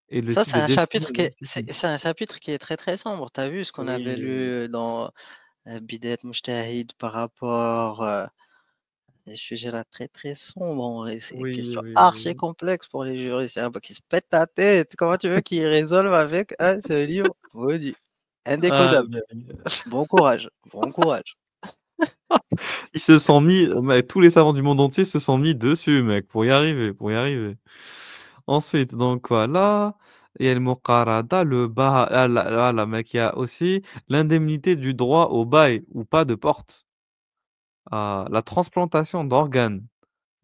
et le Ça, type c'est de un dépôt chapitre et qui est, d'institution. c'est un chapitre qui est très très sombre. Tu as vu ce qu'on avait Oui, oui. lu dans Bidayat Mujtahid par rapport à ces sujets-là très très sombres. En vrai. C'est une Oui, question oui, archi oui. complexe pour les juristes. C'est un peu qui se pètent la tête. Comment tu veux qu'ils résolvent avec ce livre maudit, indécodable. Aïe, aïe. Bon courage, bon courage. Ils se sont mis, mec, tous les savants du monde entier se sont mis dessus, mec, pour y arriver, pour y arriver. Ensuite, donc voilà, il y a le Muqarada, le Baha, mec, il y a aussi l'indemnité du droit au bail ou pas de porte. Ah, la transplantation d'organes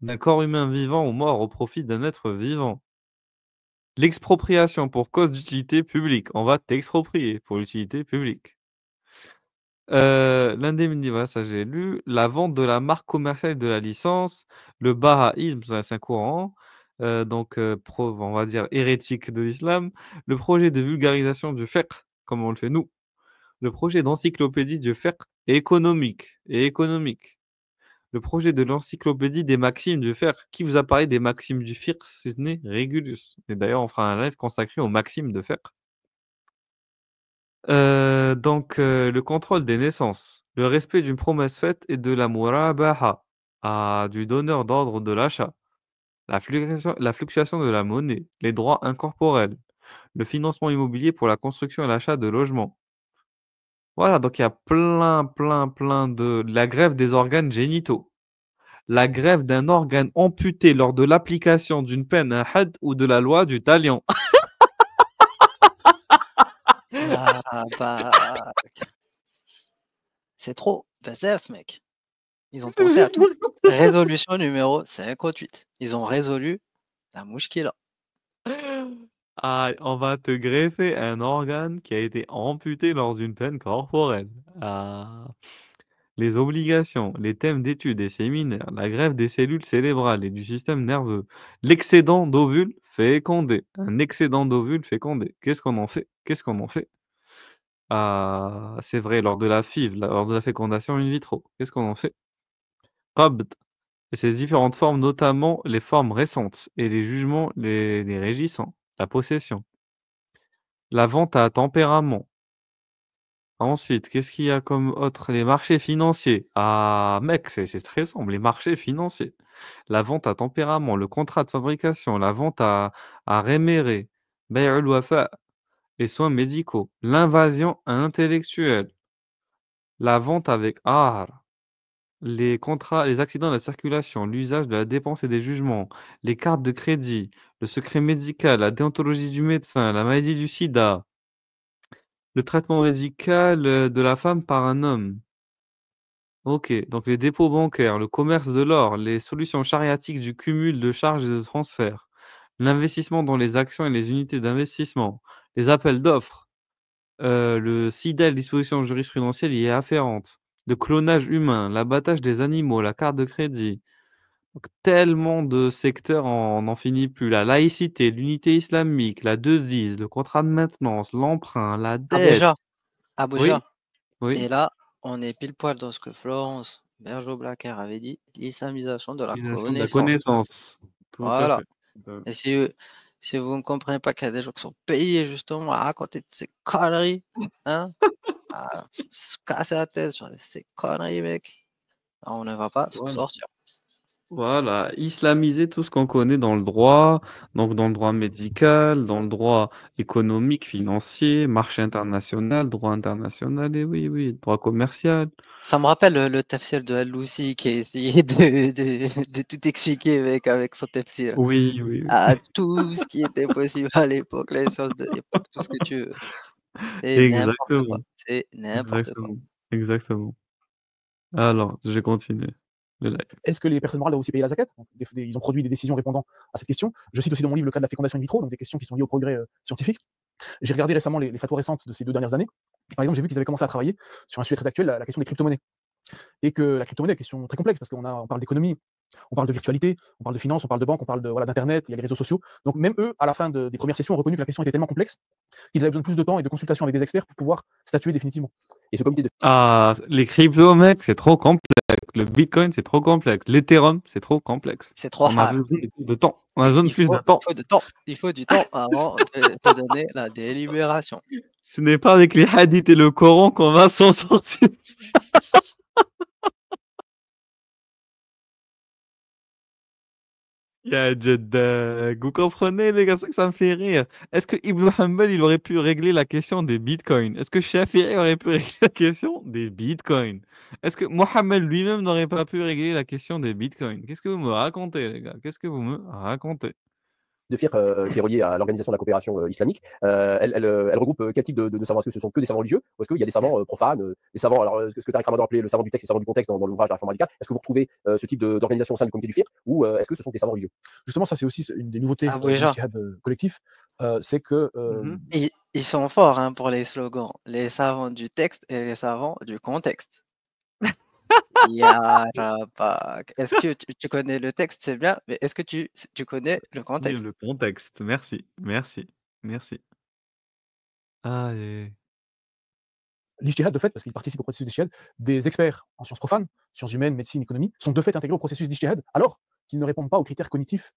d'un corps humain vivant ou mort au profit d'un être vivant. L'expropriation pour cause d'utilité publique. On va t'exproprier pour l'utilité publique. L'indemnité, voilà, ça j'ai lu. La vente de la marque commerciale et de la licence. Le bahaïsme, ça c'est un courant, donc on va dire hérétique de l'islam. Le projet de vulgarisation du fiqh, comme on le fait nous. Le projet d'encyclopédie du fiqh économique. Le projet de l'encyclopédie des maximes du fiqh. Qui vous a parlé des maximes du fiqh, si ce n'est Régulus? Et d'ailleurs, on fera un live consacré aux maximes de fiqh. Donc, le contrôle des naissances, le respect d'une promesse faite et de la murabaha, du donneur d'ordre de l'achat, la fluctuation de la monnaie, les droits incorporels, le financement immobilier pour la construction et l'achat de logements. Voilà, donc il y a plein de la greffe des organes génitaux, la greffe d'un organe amputé lors de l'application d'une peine, un had ou de la loi du talion. Ah, bah, c'est trop. Bazef, mec. Ils ont pensé à tout. Résolution numéro 58. Ils ont résolu la mouchkila. Ah, on va te greffer un organe qui a été amputé lors d'une peine corporelle. Ah, les obligations, les thèmes d'études et séminaires, la greffe des cellules cérébrales et du système nerveux, l'excédent d'ovules fécondé. Un excédent d'ovules fécondé. Qu'est-ce qu'on en fait? Qu'est-ce qu'on en fait? Ah, c'est vrai, lors de la FIV, lors de la fécondation in vitro. Qu'est-ce qu'on en fait? Qabd et ses différentes formes, notamment les formes récentes et les jugements les régissant. La possession. La vente à tempérament. Ensuite, qu'est-ce qu'il y a comme autre? Les marchés financiers. Ah, mec, c'est très simple. Les marchés financiers. La vente à tempérament, le contrat de fabrication, la vente à réméré, bay'ul wafa, les soins médicaux, l'invasion intellectuelle, la vente avec art, les contrats, les accidents de la circulation, l'usage de la dépense et des jugements, les cartes de crédit, le secret médical, la déontologie du médecin, la maladie du sida. Le traitement médical, de la femme par un homme. OK, donc les dépôts bancaires, le commerce de l'or, les solutions chariatiques du cumul de charges et de transferts, l'investissement dans les actions et les unités d'investissement, les appels d'offres, le SIDA, les dispositions jurisprudentielles y afférentes, le clonage humain, l'abattage des animaux, la carte de crédit. Donc tellement de secteurs, on n'en finit plus. La laïcité, l'unité islamique, la devise, le contrat de maintenance, l'emprunt, la dette. Abuja, Oui, Abuja. oui. Et là, on est pile poil dans ce que Florence Bergeau Blacker avait dit l'islamisation de la Utilisation de la connaissance. connaissance. Tout à Voilà. fait. Tout à fait. Et si vous ne comprenez pas qu'il y a des gens qui sont payés justement à raconter toutes ces conneries, hein, à se casser la tête sur ces conneries, mec, on ne va pas s'en Voilà. sortir. Voilà, islamiser tout ce qu'on connaît dans le droit, donc dans le droit médical, dans le droit économique, financier, marché international, droit international, et oui, oui, droit commercial. Ça me rappelle le tafsir de Al-Loussi qui a essayé de tout expliquer avec son tafsir. Oui, oui, oui. À tout ce qui était possible à l'époque, les sciences de l'époque, tout ce que tu veux. C'est n'importe quoi. Exactement, C'est n'importe quoi. exactement, exactement. Alors, je vais continuer le live. Est-ce que les personnes morales doivent aussi payer la zakat? Donc, ils ont produit des décisions répondant à cette question. Je cite aussi dans mon livre le cas de la fécondation in vitro, donc des questions qui sont liées au progrès scientifique. J'ai regardé récemment les fatwas récentes de ces 2 dernières années. Par exemple, j'ai vu qu'ils avaient commencé à travailler sur un sujet très actuel, la question des crypto-monnaies. Et que la crypto-monnaie est une question très complexe parce on parle d'économie, on parle de virtualité, on parle de finance, on parle de banque, on parle de, voilà, d'internet, il y a les réseaux sociaux. Donc même eux, à la fin des premières sessions, ont reconnu que la question était tellement complexe qu'ils avaient besoin de plus de temps et de consultation avec des experts pour pouvoir statuer définitivement. Et ce comité de Ah, les cryptos, mec, c'est trop complexe. Le Bitcoin, c'est trop complexe. L'Ethereum, c'est trop complexe. C'est trop On a hard. besoin de plus de temps. On a besoin de Il plus de faut, temps. il faut du temps. Il faut du temps avant de donner la délibération. Ce n'est pas avec les hadiths et le Coran qu'on va s'en sortir. Ya Jeddak, vous comprenez les gars, c'est que ça me fait rire. Est-ce que Ibn Hanbal, il aurait pu régler la question des bitcoins? Est-ce que Shafi'i aurait pu régler la question des bitcoins? Est-ce que Mohammed lui-même n'aurait pas pu régler la question des bitcoins? Qu'est-ce que vous me racontez, les gars? Qu'est-ce que vous me racontez? FIR qui est reliée à l'Organisation de la coopération islamique, elle regroupe quel type de savants? Est-ce que ce sont que des savants religieux ou est-ce qu'il y a des savants profanes, des savants, alors ce que Tariq Ramadan appelait le savant du texte et le savant du contexte dans l'ouvrage de la réforme radicale? Est-ce que vous retrouvez ce type d'organisation au sein du comité du FIR ou est-ce que ce sont des savants religieux? Justement, ça c'est aussi une des nouveautés Ah, du déjà. jihad collectif, c'est que Ils sont forts hein, pour les slogans. Les savants du texte et les savants du contexte. Ya Rabak. Est-ce que tu connais le texte, c'est bien, mais est-ce que tu connais le Oui, contexte? le contexte. Merci, merci, merci. Allez. l'ijtihad, de fait, parce qu'il participe au processus d'ijtihad, des experts en sciences profanes, sciences humaines, médecine, économie, sont de fait intégrés au processus d'ijtihad, alors qu'ils ne répondent pas aux critères cognitifs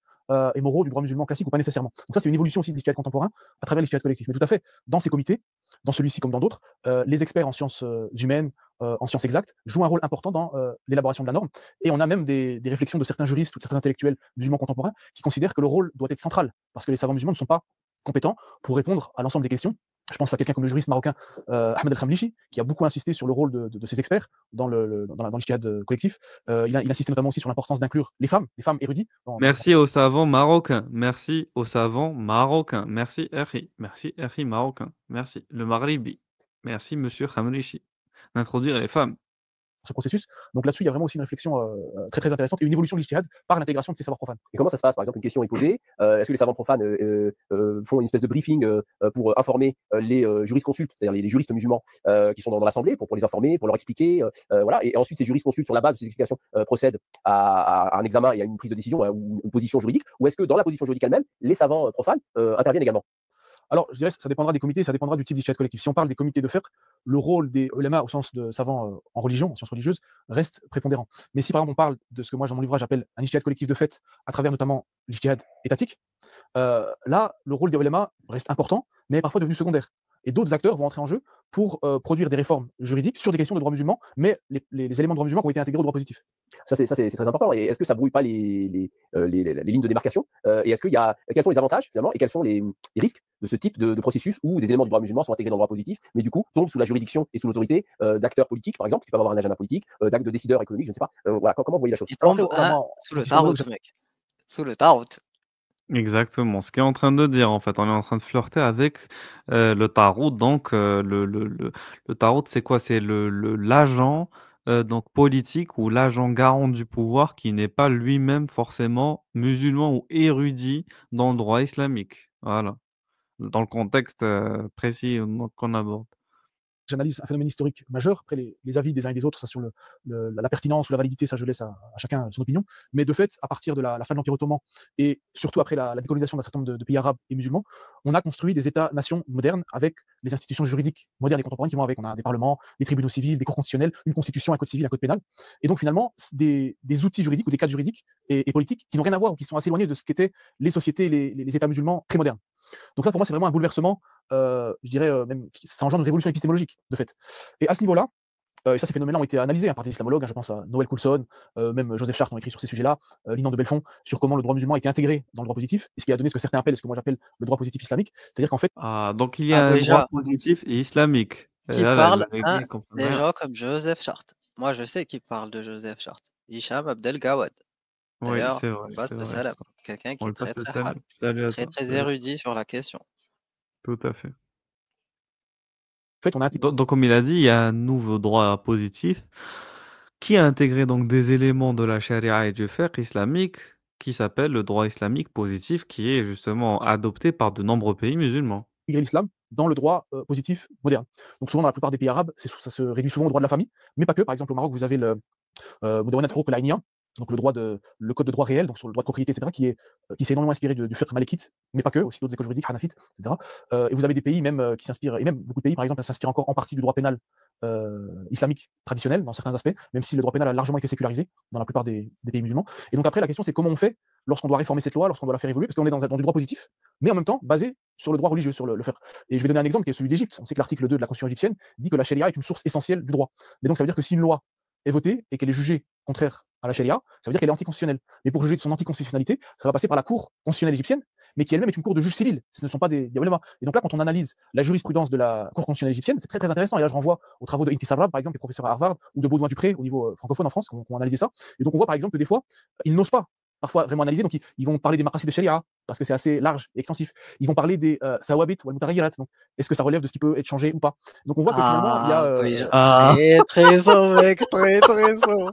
et moraux du droit musulman classique, ou pas nécessairement. Donc ça, c'est une évolution aussi de l'ijtihad contemporain à travers l'ijtihad collectif. Mais tout à fait, dans ces comités, dans celui-ci comme dans d'autres, les experts en sciences humaines, en sciences exactes, jouent un rôle important dans l'élaboration de la norme. Et on a même des réflexions de certains juristes ou de certains intellectuels musulmans contemporains qui considèrent que le rôle doit être central, parce que les savants musulmans ne sont pas compétents pour répondre à l'ensemble des questions. Je pense à quelqu'un comme le juriste marocain Ahmed El-Khamlichi, qui a beaucoup insisté sur le rôle de ces experts dans l'ijtihad collectif. Il insisté notamment aussi sur l'importance d'inclure les femmes érudites. Merci aux savants marocains. Merci aux savants marocains. Merci, Erhi. Merci, Erhi marocain. Merci, le Maghribi. Merci, monsieur Khamrichi. D'introduire les femmes. Ce processus. Donc là-dessus, il y a vraiment aussi une réflexion très très intéressante et une évolution de l'ijtihad par l'intégration de ces savoirs profanes. Et comment ça se passe? Par exemple, une question est posée, est-ce que les savants profanes font une espèce de briefing pour informer les jurisconsultes, c'est-à-dire les juristes musulmans qui sont dans l'Assemblée, pour les informer, pour leur expliquer, voilà, et ensuite ces jurisconsultes, sur la base de ces explications, procèdent à un examen et à une prise de décision ou une position juridique, ou est-ce que dans la position juridique elle-même, les savants profanes interviennent également? Alors, je dirais que ça dépendra des comités, ça dépendra du type d'ijtihad collectif. Si on parle des comités de fiqh, le rôle des ulama au sens de savants en religion, en sciences religieuses, reste prépondérant. Mais si par exemple on parle de ce que moi dans mon livre j'appelle un ijtihad collectif de fait, à travers notamment l'ijtihad étatique, là, le rôle des ulama reste important, mais parfois devenu secondaire. Et d'autres acteurs vont entrer en jeu pour produire des réformes juridiques sur des questions de droit musulman, mais les éléments de droit musulman qui ont été intégrés au droit positif. Ça, c'est très important. Et est-ce que ça brouille pas les lignes de démarcation? Et est-ce qu'il y a, quels sont les avantages finalement et quels sont les risques de ce type de processus où des éléments du droit musulman sont intégrés dans le droit positif, mais du coup tombent sous la juridiction et sous l'autorité d'acteurs politiques, par exemple, qui peuvent avoir un agenda politique, de décideurs économiques, je ne sais pas. Voilà, comment vous voyez la chose? Ils Alors tombent après, vraiment, sous le tarot, mec. Sous le tarot. Exactement. Ce qu'il est en train de dire, en fait, on est en train de flirter avec le tarot. Donc, le tarot, c'est quoi? C'est l'agent donc politique ou l'agent garant du pouvoir qui n'est pas lui-même forcément musulman ou érudit dans le droit islamique. Voilà. Dans le contexte précis qu'on aborde. j'analyse un phénomène historique majeur. Après, les avis des uns et des autres, ça sur la pertinence ou la validité, ça je laisse à chacun son opinion. Mais de fait, à partir de la fin de l'Empire ottoman et surtout après la décolonisation d'un certain nombre de pays arabes et musulmans, on a construit des États-nations modernes avec les institutions juridiques modernes et contemporaines qui vont avec. On a des parlements, des tribunaux civils, des cours constitutionnels, une constitution, un code civil, un code pénal. Et donc finalement, des outils juridiques ou des cadres juridiques et politiques qui n'ont rien à voir ou qui sont assez éloignés de ce qu'étaient les sociétés, les États musulmans très modernes. Donc ça, pour moi, c'est vraiment un bouleversement, je dirais même, ça engendre une révolution épistémologique, de fait. Et à ce niveau-là, et ça, ces phénomènes-là ont été analysés par des islamologues, je pense à Noël Coulson, même Joseph Chart ont écrit sur ces sujets-là, Linan de Belfond, sur comment le droit musulman a été intégré dans le droit positif, et ce qui a donné ce que certains appellent, ce que moi j'appelle le droit positif islamique, c'est-à-dire qu'en fait, Ah, donc il y a un droit Déjà, positif et islamique. Et qui là, parle la règle comprend des rien. gens comme Joseph Chart. Moi, je sais qui parle de Joseph Chart. Hicham Abdel Gawad. Oui, D'ailleurs, c'est on vrai, lui passe c'est le vrai. salam. Quelqu'un qui On est lui passe très le très salam. hal, Salut à très toi. très Salut. érudit sur la question. Tout à fait. on a Donc, comme il a dit, il y a un nouveau droit positif qui a intégré donc des éléments de la charia et du fiqh islamique qui s'appelle le droit islamique positif qui est justement adopté par de nombreux pays musulmans. intégré l'islam dans le droit positif moderne. Donc souvent, dans la plupart des pays arabes, ça se réduit souvent au droit de la famille, mais pas que. Par exemple, au Maroc, vous avez le Moudawana al-Huquq al-Aïniya, donc le code de droit réel, donc sur le droit de propriété, etc., qui s'est énormément inspiré du fiqh malikite, mais pas que, aussi d'autres écoles juridiques, hanafites, etc. Et vous avez des pays même qui s'inspirent, et même beaucoup de pays, par exemple, s'inspirent encore en partie du droit pénal islamique traditionnel dans certains aspects, même si le droit pénal a largement été sécularisé dans la plupart des pays musulmans. Et donc après, la question, c'est comment on fait lorsqu'on doit réformer cette loi, lorsqu'on doit la faire évoluer, parce qu'on est dans du droit positif, mais en même temps basé sur le droit religieux, sur le fiqh. Et je vais donner un exemple qui est celui d'Égypte. On sait que l'article 2 de la Constitution égyptienne dit que la charia est une source essentielle du droit. Mais donc ça veut dire que si une loi est votée et qu'elle est jugée contraire à la charia, ça veut dire qu'elle est anticonstitutionnelle. Mais pour juger de son anticonstitutionnalité, ça va passer par la cour constitutionnelle égyptienne, mais qui elle-même est une cour de juges civils. Ce ne sont pas des ulémas. Et donc là, quand on analyse la jurisprudence de la cour constitutionnelle égyptienne, c'est très très intéressant. Et là, je renvoie aux travaux de Intisar Rab, par exemple, qui est professeur à Harvard, ou de Baudouin Dupré au niveau francophone en France, qui ont analysé ça. Et donc on voit par exemple que des fois, ils n'osent pas parfois vraiment analyser. Donc ils vont parler des maqasid de sharia, parce que c'est assez large et extensif. Ils vont parler des thawabit ou al-mutaghayirat. Donc est-ce que ça relève de ce qui peut être changé ou pas? Donc on voit que finalement, il y a. Très très saut, mec, très très saut.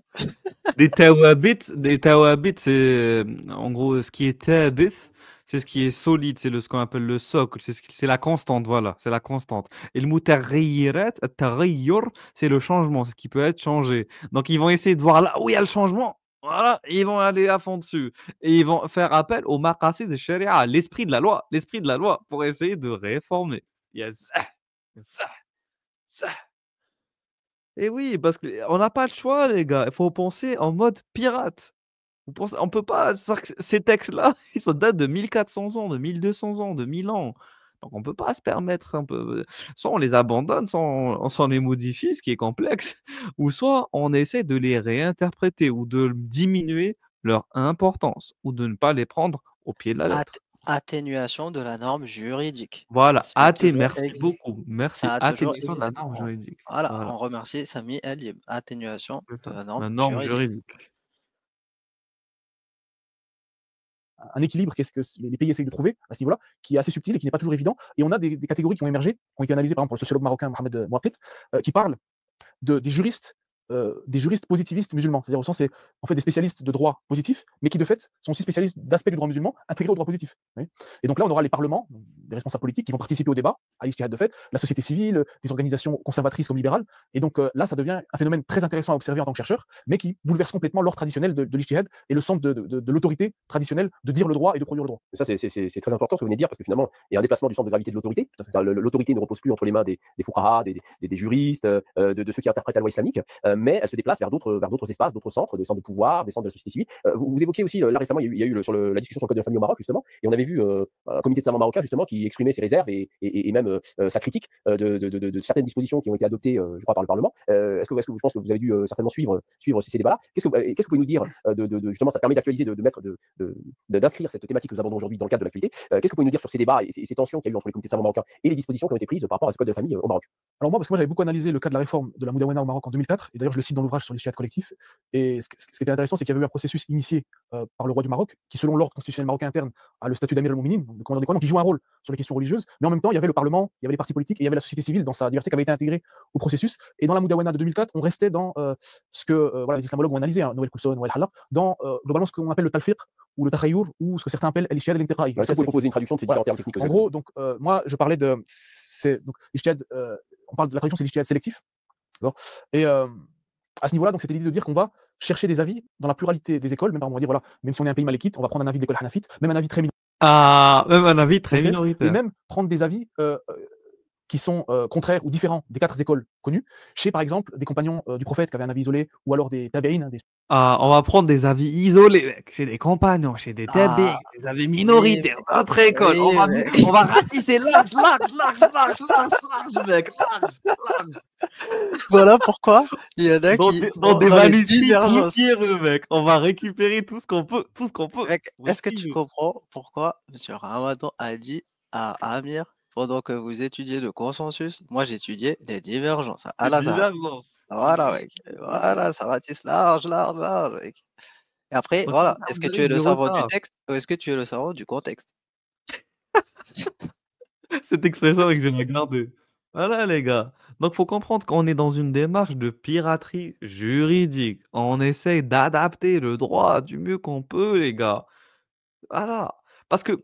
Des tawabit, c'est en gros ce qui est tabith, c'est ce qui est solide, c'est ce qu'on appelle le socle, c'est la constante, voilà, c'est la constante. Et le mutaghayyirat, at-taghayyur, c'est le changement, c'est ce qui peut être changé. Donc ils vont essayer de voir là où il y a le changement, voilà, et ils vont aller à fond dessus. Et ils vont faire appel au maqasid de sharia, l'esprit de la loi, pour essayer de réformer. Yes. Ça. Et oui, parce qu'on n'a pas le choix, les gars. Il faut penser en mode pirate. On peut pas. Ces textes-là, ils sont datent de 1400 ans, de 1200 ans, de 1000 ans. Donc on peut pas se permettre un peu. Soit on les abandonne, soit on les modifie, ce qui est complexe, ou soit on essaie de les réinterpréter ou de diminuer leur importance ou de ne pas les prendre au pied de la lettre. Atténuation de la norme juridique. Voilà, Ça a toujours merci existé. beaucoup. Merci. Ça a toujours Atténuation de la existé. norme juridique. Voilà, Voilà, on remercie Sami El Atténuation c'est de ça. la norme La norme juridique. juridique. Un équilibre qu'est-ce que les pays essayent de trouver à ce niveau-là, qui est assez subtil et qui n'est pas toujours évident. Et on a des catégories qui ont émergé, qui ont été analysées par exemple par le sociologue marocain Mohamed Mouakit, qui parle des juristes positivistes musulmans. C'est-à-dire au sens, c'est en fait des spécialistes de droit positif, mais qui de fait sont aussi spécialistes d'aspects du droit musulman intégrés au droit positif. Oui. Et donc là, on aura les parlements, des responsables politiques qui vont participer au débat, à l'ijtihad de fait, la société civile, des organisations conservatrices comme libérales. Et donc là, ça devient un phénomène très intéressant à observer en tant que chercheur, mais qui bouleverse complètement l'ordre traditionnel de l'ijtihad et le centre de l'autorité traditionnelle de dire le droit et de produire le droit. Ça, c'est très important ce que vous venez de dire, parce que finalement, il y a un déplacement du centre de gravité de l'autorité. L'autorité ne repose plus entre les mains des fuqaha, des juristes, de ceux qui interprètent la loi islamique, mais elle se déplace vers d'autres espaces, d'autres centres, des centres de pouvoir, des centres de la société civile. Vous évoquiez aussi, là récemment, il y a eu la discussion sur le code de la famille au Maroc, justement, et on avait vu un comité de savants marocain, justement, qui exprimait ses réserves et même sa critique de certaines dispositions qui ont été adoptées, je crois, par le Parlement. Est-ce que je pense que vous avez dû certainement suivre ces débats-là? Qu'est-ce que vous pouvez nous dire justement, ça permet d'actualiser, d'inscrire cette thématique que nous abordons aujourd'hui dans le cadre de l'actualité. Qu'est-ce que vous pouvez nous dire sur ces débats et ces tensions qu'il y a eu entre les comités de savants marocains et les dispositions qui ont été prises par rapport à ce code de la famille au Maroc? Alors moi, parce que moi j'avais beaucoup analysé le cas de la réforme de la Moudawana au Maroc en 2004, et d'ailleurs je le cite dans l'ouvrage sur l'ijtihad collectif, et ce qui était intéressant, c'est qu'il y avait eu un processus initié par le roi du Maroc, qui selon l'ordre constitutionnel marocain interne a le statut d'Amir al-Mouminin, de commandant des croyants, qui joue un rôle sur les questions religieuses, mais en même temps il y avait le Parlement, il y avait les partis politiques, et il y avait la société civile dans sa diversité qui avait été intégrée au processus, et dans la Moudawana de 2004, on restait dans ce que les islamologues ont analysé, Noël Coulson, Noël Hallar, dans globalement ce qu'on appelle le talfiq, ou le takhayyur, ou ce que certains appellent l'ijtihad al-intiqai. Est-ce que vous pouvez proposer une traduction de ces différents termes techniques? En gros, donc moi je parlais de l'ijtihad on parle de la traduction, c'est l'ijtihad sélectif. Et à ce niveau-là, donc c'était l'idée de dire qu'on va chercher des avis dans la pluralité des écoles, même on va dire, voilà, même si on est un pays malékite, on va prendre un avis de l'école hanafite, même un avis très Ah, même un avis très minoritaire, et minoritaire. même prendre des avis qui sont contraires ou différents des 4 écoles connues, chez par exemple des compagnons du prophète qui avaient un avis isolé, ou alors des tabi'in, des Ah, on va prendre des avis isolés, mec, chez des compagnons, chez des tabi'in, Ah, des avis oui, minoritaires, mec. d'autres écoles. Oui, mec. On va ratisser large, large. Voilà pourquoi il y en a Dans qui dans sont des dans les manuscrits divergences. poussiéreux, mec. On va récupérer tout ce qu'on peut, tout ce qu'on peut. Mec, Oui, est-ce que tu comprends pourquoi M. Ramadan a dit à Amir, pendant que vous étudiez le consensus, moi j'étudiais les divergences à c'est Al-Azhar. divergence. Voilà, mec. Voilà, ça ratisse large, mec. Et après, Parce voilà, qu'on a est-ce un que tu es risque le de savant du retard. texte ou est-ce que tu es le savant du contexte? Cette expression que je vais la garder. Voilà, les gars. Donc, faut comprendre qu'on est dans une démarche de piraterie juridique. On essaye d'adapter le droit du mieux qu'on peut, les gars. Voilà. Parce que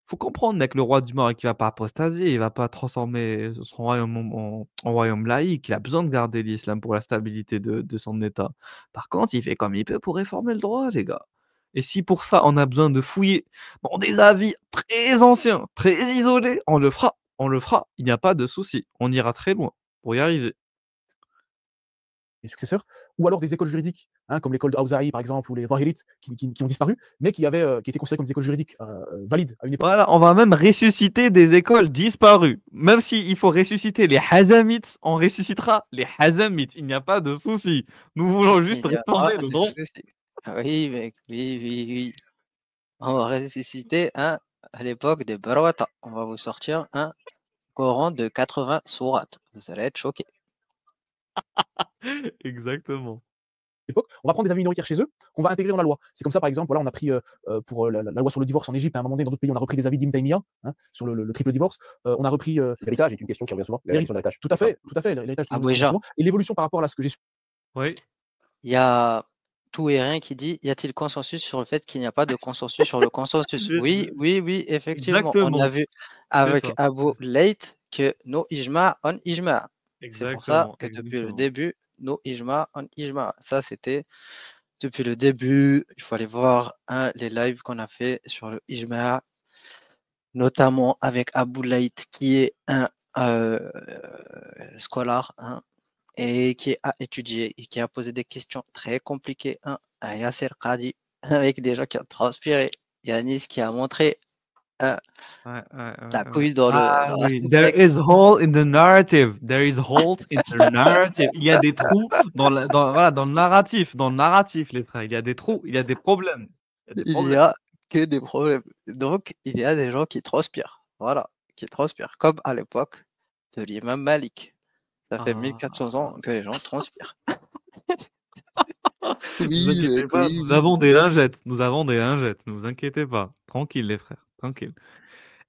faut comprendre, mec, le roi du Maroc, il va pas apostasier, il va pas transformer son royaume en royaume laïque. Il a besoin de garder l'islam pour la stabilité de son État. Par contre, il fait comme il peut pour réformer le droit, les gars. Et si pour ça, on a besoin de fouiller dans des avis très anciens, très isolés, on le fera. On le fera. Il n'y a pas de souci. On ira très loin pour y arriver. successeurs, ou alors des écoles juridiques, hein, comme l'école de Aouzaï par exemple, ou les Zahirites, qui ont disparu, mais qui étaient considérées comme des écoles juridiques valides à une époque. Voilà, on va même ressusciter des écoles disparues. Même s'il faut ressusciter les Hazamites, on ressuscitera les Hazamites. Il n'y a pas de souci. Nous voulons juste Il n'y a pas réformer le de droit. souci. Ah oui, mec, oui. On va ressusciter à l'époque des Barawata. On va vous sortir un Coran de 80 sourates. Vous allez être choqués. Exactement. Époque, on va prendre des avis minoritaires chez eux, qu'on va intégrer dans la loi. C'est comme ça, par exemple, voilà, on a pris pour la loi sur le divorce en Égypte, à un moment donné, dans d'autres pays, on a repris des avis d'Ibn Taymiyyah, hein, sur le triple divorce. On a repris. L'héritage est une question qui revient souvent. L'héritage de l'héritage. Tout à fait, l'héritage qui Ah, revient déjà, souvent. Et l'évolution par rapport à ce que j'ai su. Oui. il y a tout et rien qui dit, y a-t-il consensus sur le fait qu'il n'y a pas de consensus sur le consensus? Oui, effectivement. On a Exactement. vu C'est avec ça. Abu Layth que no ijma on ijma. C'est pour ça Exactement. que depuis le Exactement. début, no ijma on ijma. Ça, c'était depuis le début. Il faut aller voir les lives qu'on a fait sur le ijma, notamment avec Abu Layth, qui est un scholar, hein, et qui a étudié et qui a posé des questions très compliquées à Yasser Qadi, avec des gens qui ont transpiré. Yanis qui a montré la couille dans Ah la oui, soupe, there mec. is hole in the narrative. There is holes in the narrative. Il y a des trous voilà, dans le narratif, les frères. Il y a des trous, il y a des problèmes. Il y a des Il y problèmes. a que des problèmes. Donc, il y a des gens qui transpirent. Voilà, qui transpirent. Comme à l'époque de l'imam Malik. Ça fait 1400 ans Ah. que les gens transpirent. Vous Oui, inquiétez mec, pas, nous avons des lingettes. Nous avons des lingettes. Ne vous inquiétez pas. Tranquille, les frères. Tranquille.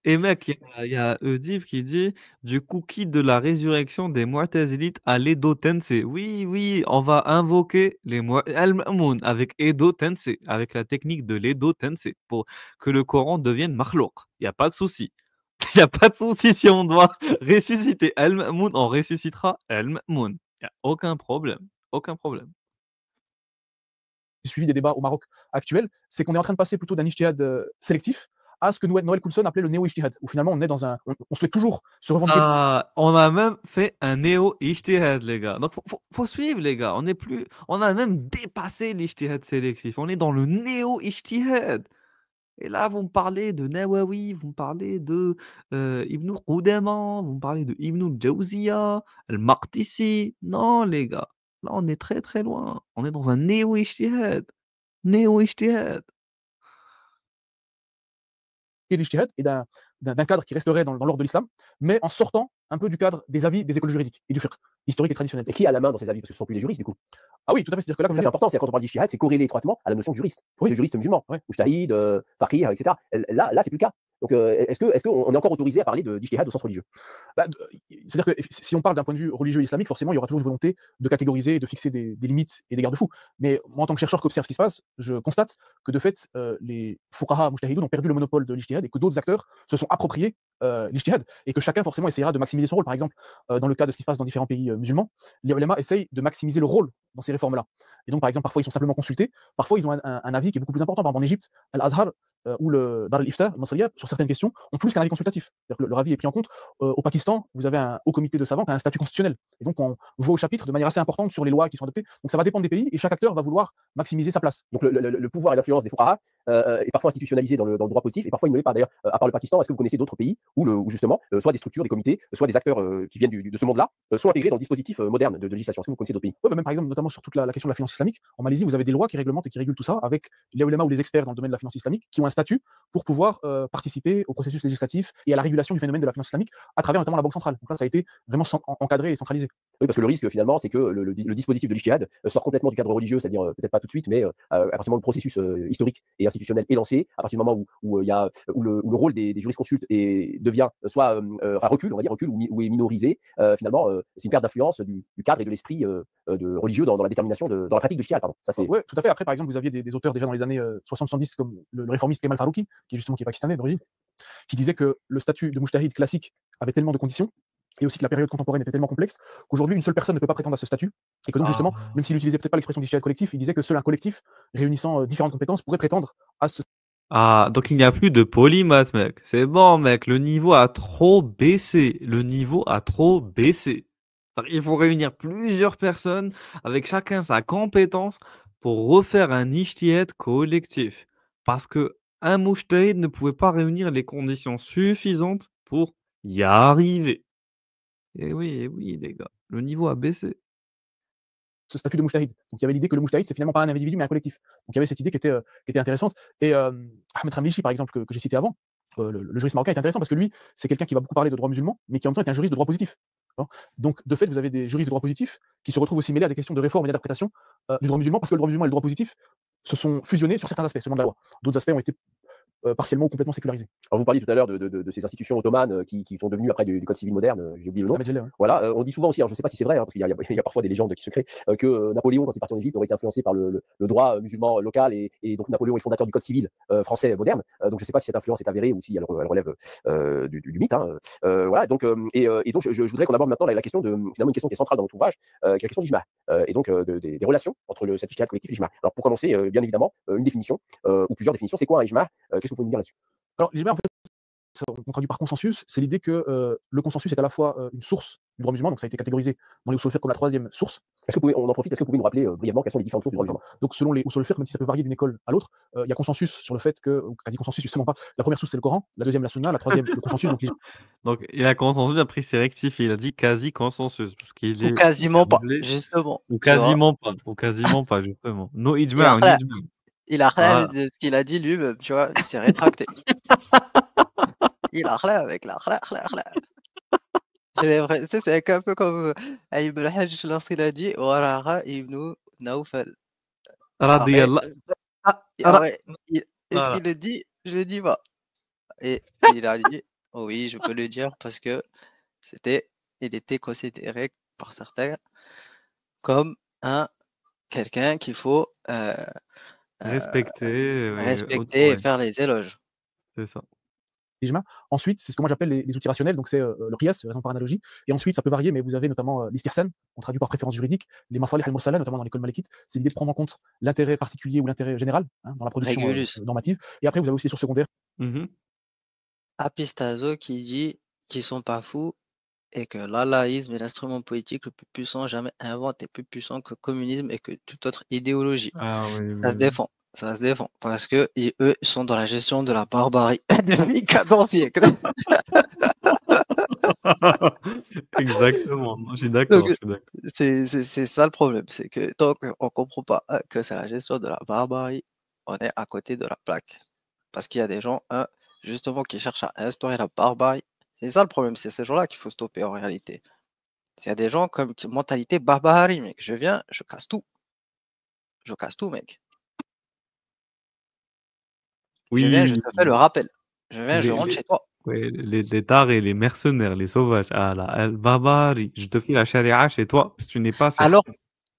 Et mec, il y a Eudif qui dit du cookie de la résurrection des Mu'tazilites à l'Edo Tensei. Oui, oui, on va invoquer les Al-Ma'moun avec Edo Tensei, avec la technique de l'Edo Tensei, pour que le Coran devienne makhlouk. Il n'y a pas de souci. Il n'y a pas de souci si on doit ressusciter Al-Ma'moun, on ressuscitera Al-Ma'moun. Il n'y a aucun problème. Aucun problème. Suivi des débats au Maroc actuel, c'est qu'on est en train de passer plutôt d'un ijtihad sélectif à ce que Noël Coulson appelait le néo-ijtihad, où finalement on est dans un. On souhaite toujours se revendiquer. Ah, on a même fait un néo-ijtihad, les gars. Donc, faut suivre, les gars. On a même dépassé l'ijtihad sélectif. On est dans le néo-ijtihad. Et là, vous me parlez de Nawawi, vous me parlez de Ibn Qudama, vous me parlez de Ibn al-Jawziya, al-Maqdisi. Non, les gars. Là, on est très, très loin. On est dans un néo-ijtihad. Néo-ijtihad. L'ijtihad et d'un cadre qui resterait dans l'ordre de l'islam, mais en sortant un peu du cadre des avis des écoles juridiques et du fiqh historique et traditionnel. Et qui a la main dans ces avis? Parce que ce ne sont plus les juristes, du coup. Ah oui, tout à fait. C'est-à-dire que là, comme Ça, je c'est disais, important. C'est quand on parle d'ijtihad, c'est corrélé étroitement à la notion de juriste. Oui. De juriste musulman. Ouais. Mujtahid, faqih, etc. Là, c'est plus le cas. Donc, est-ce qu'on est encore autorisé à parler d'ijtihad au sens religieux? Bah, c'est-à-dire que si on parle d'un point de vue religieux islamique, forcément, il y aura toujours une volonté de catégoriser et de fixer des limites et des garde-fous. Mais moi, en tant que chercheur qui observe ce qui se passe, je constate que de fait, les fuqaha mujtahidoun ont perdu le monopole de l'ijtihad et que d'autres acteurs se sont appropriés l'ijtihad et que chacun forcément essaiera de maximiser son rôle. Par exemple, dans le cas de ce qui se passe dans différents pays musulmans, les ulama essayent de maximiser le rôle dans ces réformes-là. Et donc, par exemple, parfois ils sont simplement consultés, parfois ils ont un avis qui est beaucoup plus important. Par exemple, en Égypte, Al-Azhar ou le Dar al-Ifta, al-Masriya, sur certaines questions, ont plus qu'un avis consultatif. C'est-à-dire que leur avis est pris en compte. Au Pakistan, vous avez un haut comité de savants qui a un statut constitutionnel. Et donc, on voit au chapitre de manière assez importante sur les lois qui sont adoptées. Donc, ça va dépendre des pays et chaque acteur va vouloir maximiser sa place. Donc, le pouvoir et l'influence des fuqaha est parfois institutionnalisé dans le droit positif et parfois il ne l'est pas. D'ailleurs, à part le Pakistan, est-ce que vous connaissez d'autres pays où justement, soit des structures, des comités, soit des acteurs qui viennent de ce monde-là, sont intégrés dans le dispositif moderne de législation? Est-ce que vous connaissez d'autres pays? Ouais, bah même par exemple, notamment sur toute la question de la finance islamique, en Malaisie, vous avez des lois qui réglementent et qui régulent tout ça avec les ulémas ou les experts dans le domaine de la finance islamique qui ont un statut pour pouvoir participer au processus législatif et à la régulation du phénomène de la finance islamique à travers notamment la Banque centrale. Donc là, ça a été vraiment encadré et centralisé. Oui, parce que le risque finalement, c'est que le dispositif de l'ijtihad sort complètement du cadre religieux, c'est-à-dire peut-être pas tout de suite, mais à partir du moment où le processus historique et institutionnel est lancé, à partir du moment où le rôle des jurisconsultes devient soit recule, on va dire recule ou est minorisé, finalement, c'est une perte d'influence du cadre et de l'esprit religieux dans la détermination dans la pratique de l'ijtihad. Oui, tout à fait. Après, par exemple, vous aviez des auteurs déjà dans les années 60-70 comme le réformiste Kemal Farouki, qui est pakistanais d'origine, qui disait que le statut de mujtahid classique avait tellement de conditions et aussi que la période contemporaine était tellement complexe qu'aujourd'hui une seule personne ne peut pas prétendre à ce statut et que donc justement, même s'il n'utilisait peut-être pas l'expression d'ijtihad collectif, il disait que seul un collectif réunissant différentes compétences pourrait prétendre à ce. Ah, donc il n'y a plus de polymath, mec. C'est bon, mec. Le niveau a trop baissé. Le niveau a trop baissé. Il faut réunir plusieurs personnes avec chacun sa compétence pour refaire un ijtihad collectif. Parce que un mujtahid ne pouvait pas réunir les conditions suffisantes pour y arriver. Et oui, les gars. Le niveau a baissé. Ce statut de mujtahid. Donc il y avait l'idée que le mujtahid, c'est finalement pas un individu, mais un collectif. Donc il y avait cette idée qui était intéressante. Et Ahmed Ramlichi, par exemple, que j'ai cité avant, le juriste marocain est intéressant parce que lui, c'est quelqu'un qui va beaucoup parler de droit musulman, mais qui en même temps est un juriste de droit positif. Donc de fait, vous avez des juristes de droit positif qui se retrouvent aussi mêlés à des questions de réforme et d'interprétation du droit musulman, parce que le droit musulman et le droit positif se sont fusionnés sur certains aspects, selon la loi. D'autres aspects ont été partiellement ou complètement sécularisés. Alors vous parliez tout à l'heure de ces institutions ottomanes qui sont devenues après du code civil moderne, j'ai oublié le nom. Ouais. Voilà, on dit souvent aussi, alors je ne sais pas si c'est vrai, parce qu'il y a parfois des légendes qui se créent, que Napoléon, quand il partit en Égypte, aurait été influencé par le droit musulman local, et donc Napoléon est fondateur du code civil français moderne. Donc je ne sais pas si cette influence est avérée ou si elle relève du mythe. Voilà, donc, donc je voudrais qu'on aborde maintenant la question finalement une question qui est centrale dans notre ouvrage, qui est la question de l'ijma, et donc des relations entre cet ijtihad collectif et l'ijma. Alors pour commencer, bien évidemment, une définition, ou plusieurs définitions. C'est quoi un ijma? Qu'est-ce que vous pouvez nous dire là-dessus? Alors, l'ijma, en fait, on traduit par consensus, c'est l'idée que le consensus est à la fois une source du droit musulman, donc ça a été catégorisé dans les usul al-fiqh comme la troisième source. On en profite, est-ce que vous pouvez nous rappeler brièvement quelles sont les différentes sources du droit musulman? Donc selon les usul al-fiqh, même si ça peut varier d'une école à l'autre, il y a consensus sur le fait que, ou quasi consensus justement pas, la première source c'est le Coran, la deuxième la Sunna, la troisième le consensus. Donc il a consensus, après il s'est rectifié, il a dit quasi consensus, parce qu'il Ou est quasiment pas, doublé, justement. ou Tu vois. quasiment pas, justement. No Il ijma, a on rien, ijma. il a rien Voilà. de ce qu'il a dit lui-même, tu vois, il s'est rétracté. Il a rien avec la rien. J'ai l'impression, tu sais, c'est un peu comme Aïb el-Hajj lorsqu'il a dit Waraqa ibn Nawfal. Après, Radiyallah. après, est-ce Voilà. qu'il le dit? Je le dis pas. Et il a dit oh oui, je peux le dire parce que il était considéré par certains comme quelqu'un qu'il faut Respecter, respecter et ouais, faire les éloges. c'est ça. l'ijma. Ensuite, c'est ce que moi j'appelle les outils rationnels, donc c'est le qiyas, raison par analogie. Et ensuite, ça peut varier, mais vous avez notamment l'istirsan, on traduit par préférence juridique, les masalih al-mursala, notamment dans l'école malikite, c'est l'idée de prendre en compte l'intérêt particulier ou l'intérêt général dans la production Régulus. normative. Et après, vous avez aussi les sources secondaires. Apistazo qui dit qu'ils sont pas fous et que l'alaïsme est l'instrument politique le plus puissant jamais inventé, plus puissant que le communisme et que toute autre idéologie. Ah oui, Ça se défend, parce que eux sont dans la gestion de la barbarie depuis 14 siècles. Exactement, je suis d'accord. C'est ça le problème, c'est que tant qu'on comprend pas que c'est la gestion de la barbarie, on est à côté de la plaque. Parce qu'il y a des gens, justement, qui cherchent à instaurer la barbarie. C'est ça le problème, c'est ces gens-là qu'il faut stopper en réalité. Il y a des gens comme mentalité barbarie, mec. Je viens, je casse tout. Je casse tout, mec. Je viens, je te fais le rappel. je viens, je rentre chez toi. Ouais, les tarés, les mercenaires, les sauvages. Ah là, al-Babari, je te file la charia chez toi, parce que tu n'es pas serf.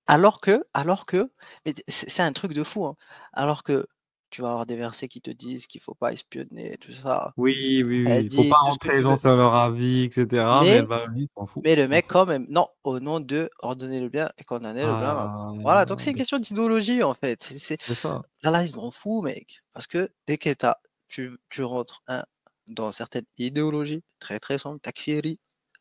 Alors que, mais c'est un truc de fou, hein. Alors que tu vas avoir des versets qui te disent qu'il faut pas espionner, tout ça, Oui, oui, oui. Faut pas hadith, tout ce que rentrer les tu gens veux. sur leur avis, etc. Mais Mais, al-Babari, il s'en fout. mais le Il s'en mec, fout. quand même, non, au nom de ordonner le bien et condamner le bien. Ah, Voilà, donc c'est une question d'idéologie, en fait. c'est ça. Là, ils s'en foutent, mec. Parce que dès que tu rentres dans certaines idéologies très très sombres, takfiri,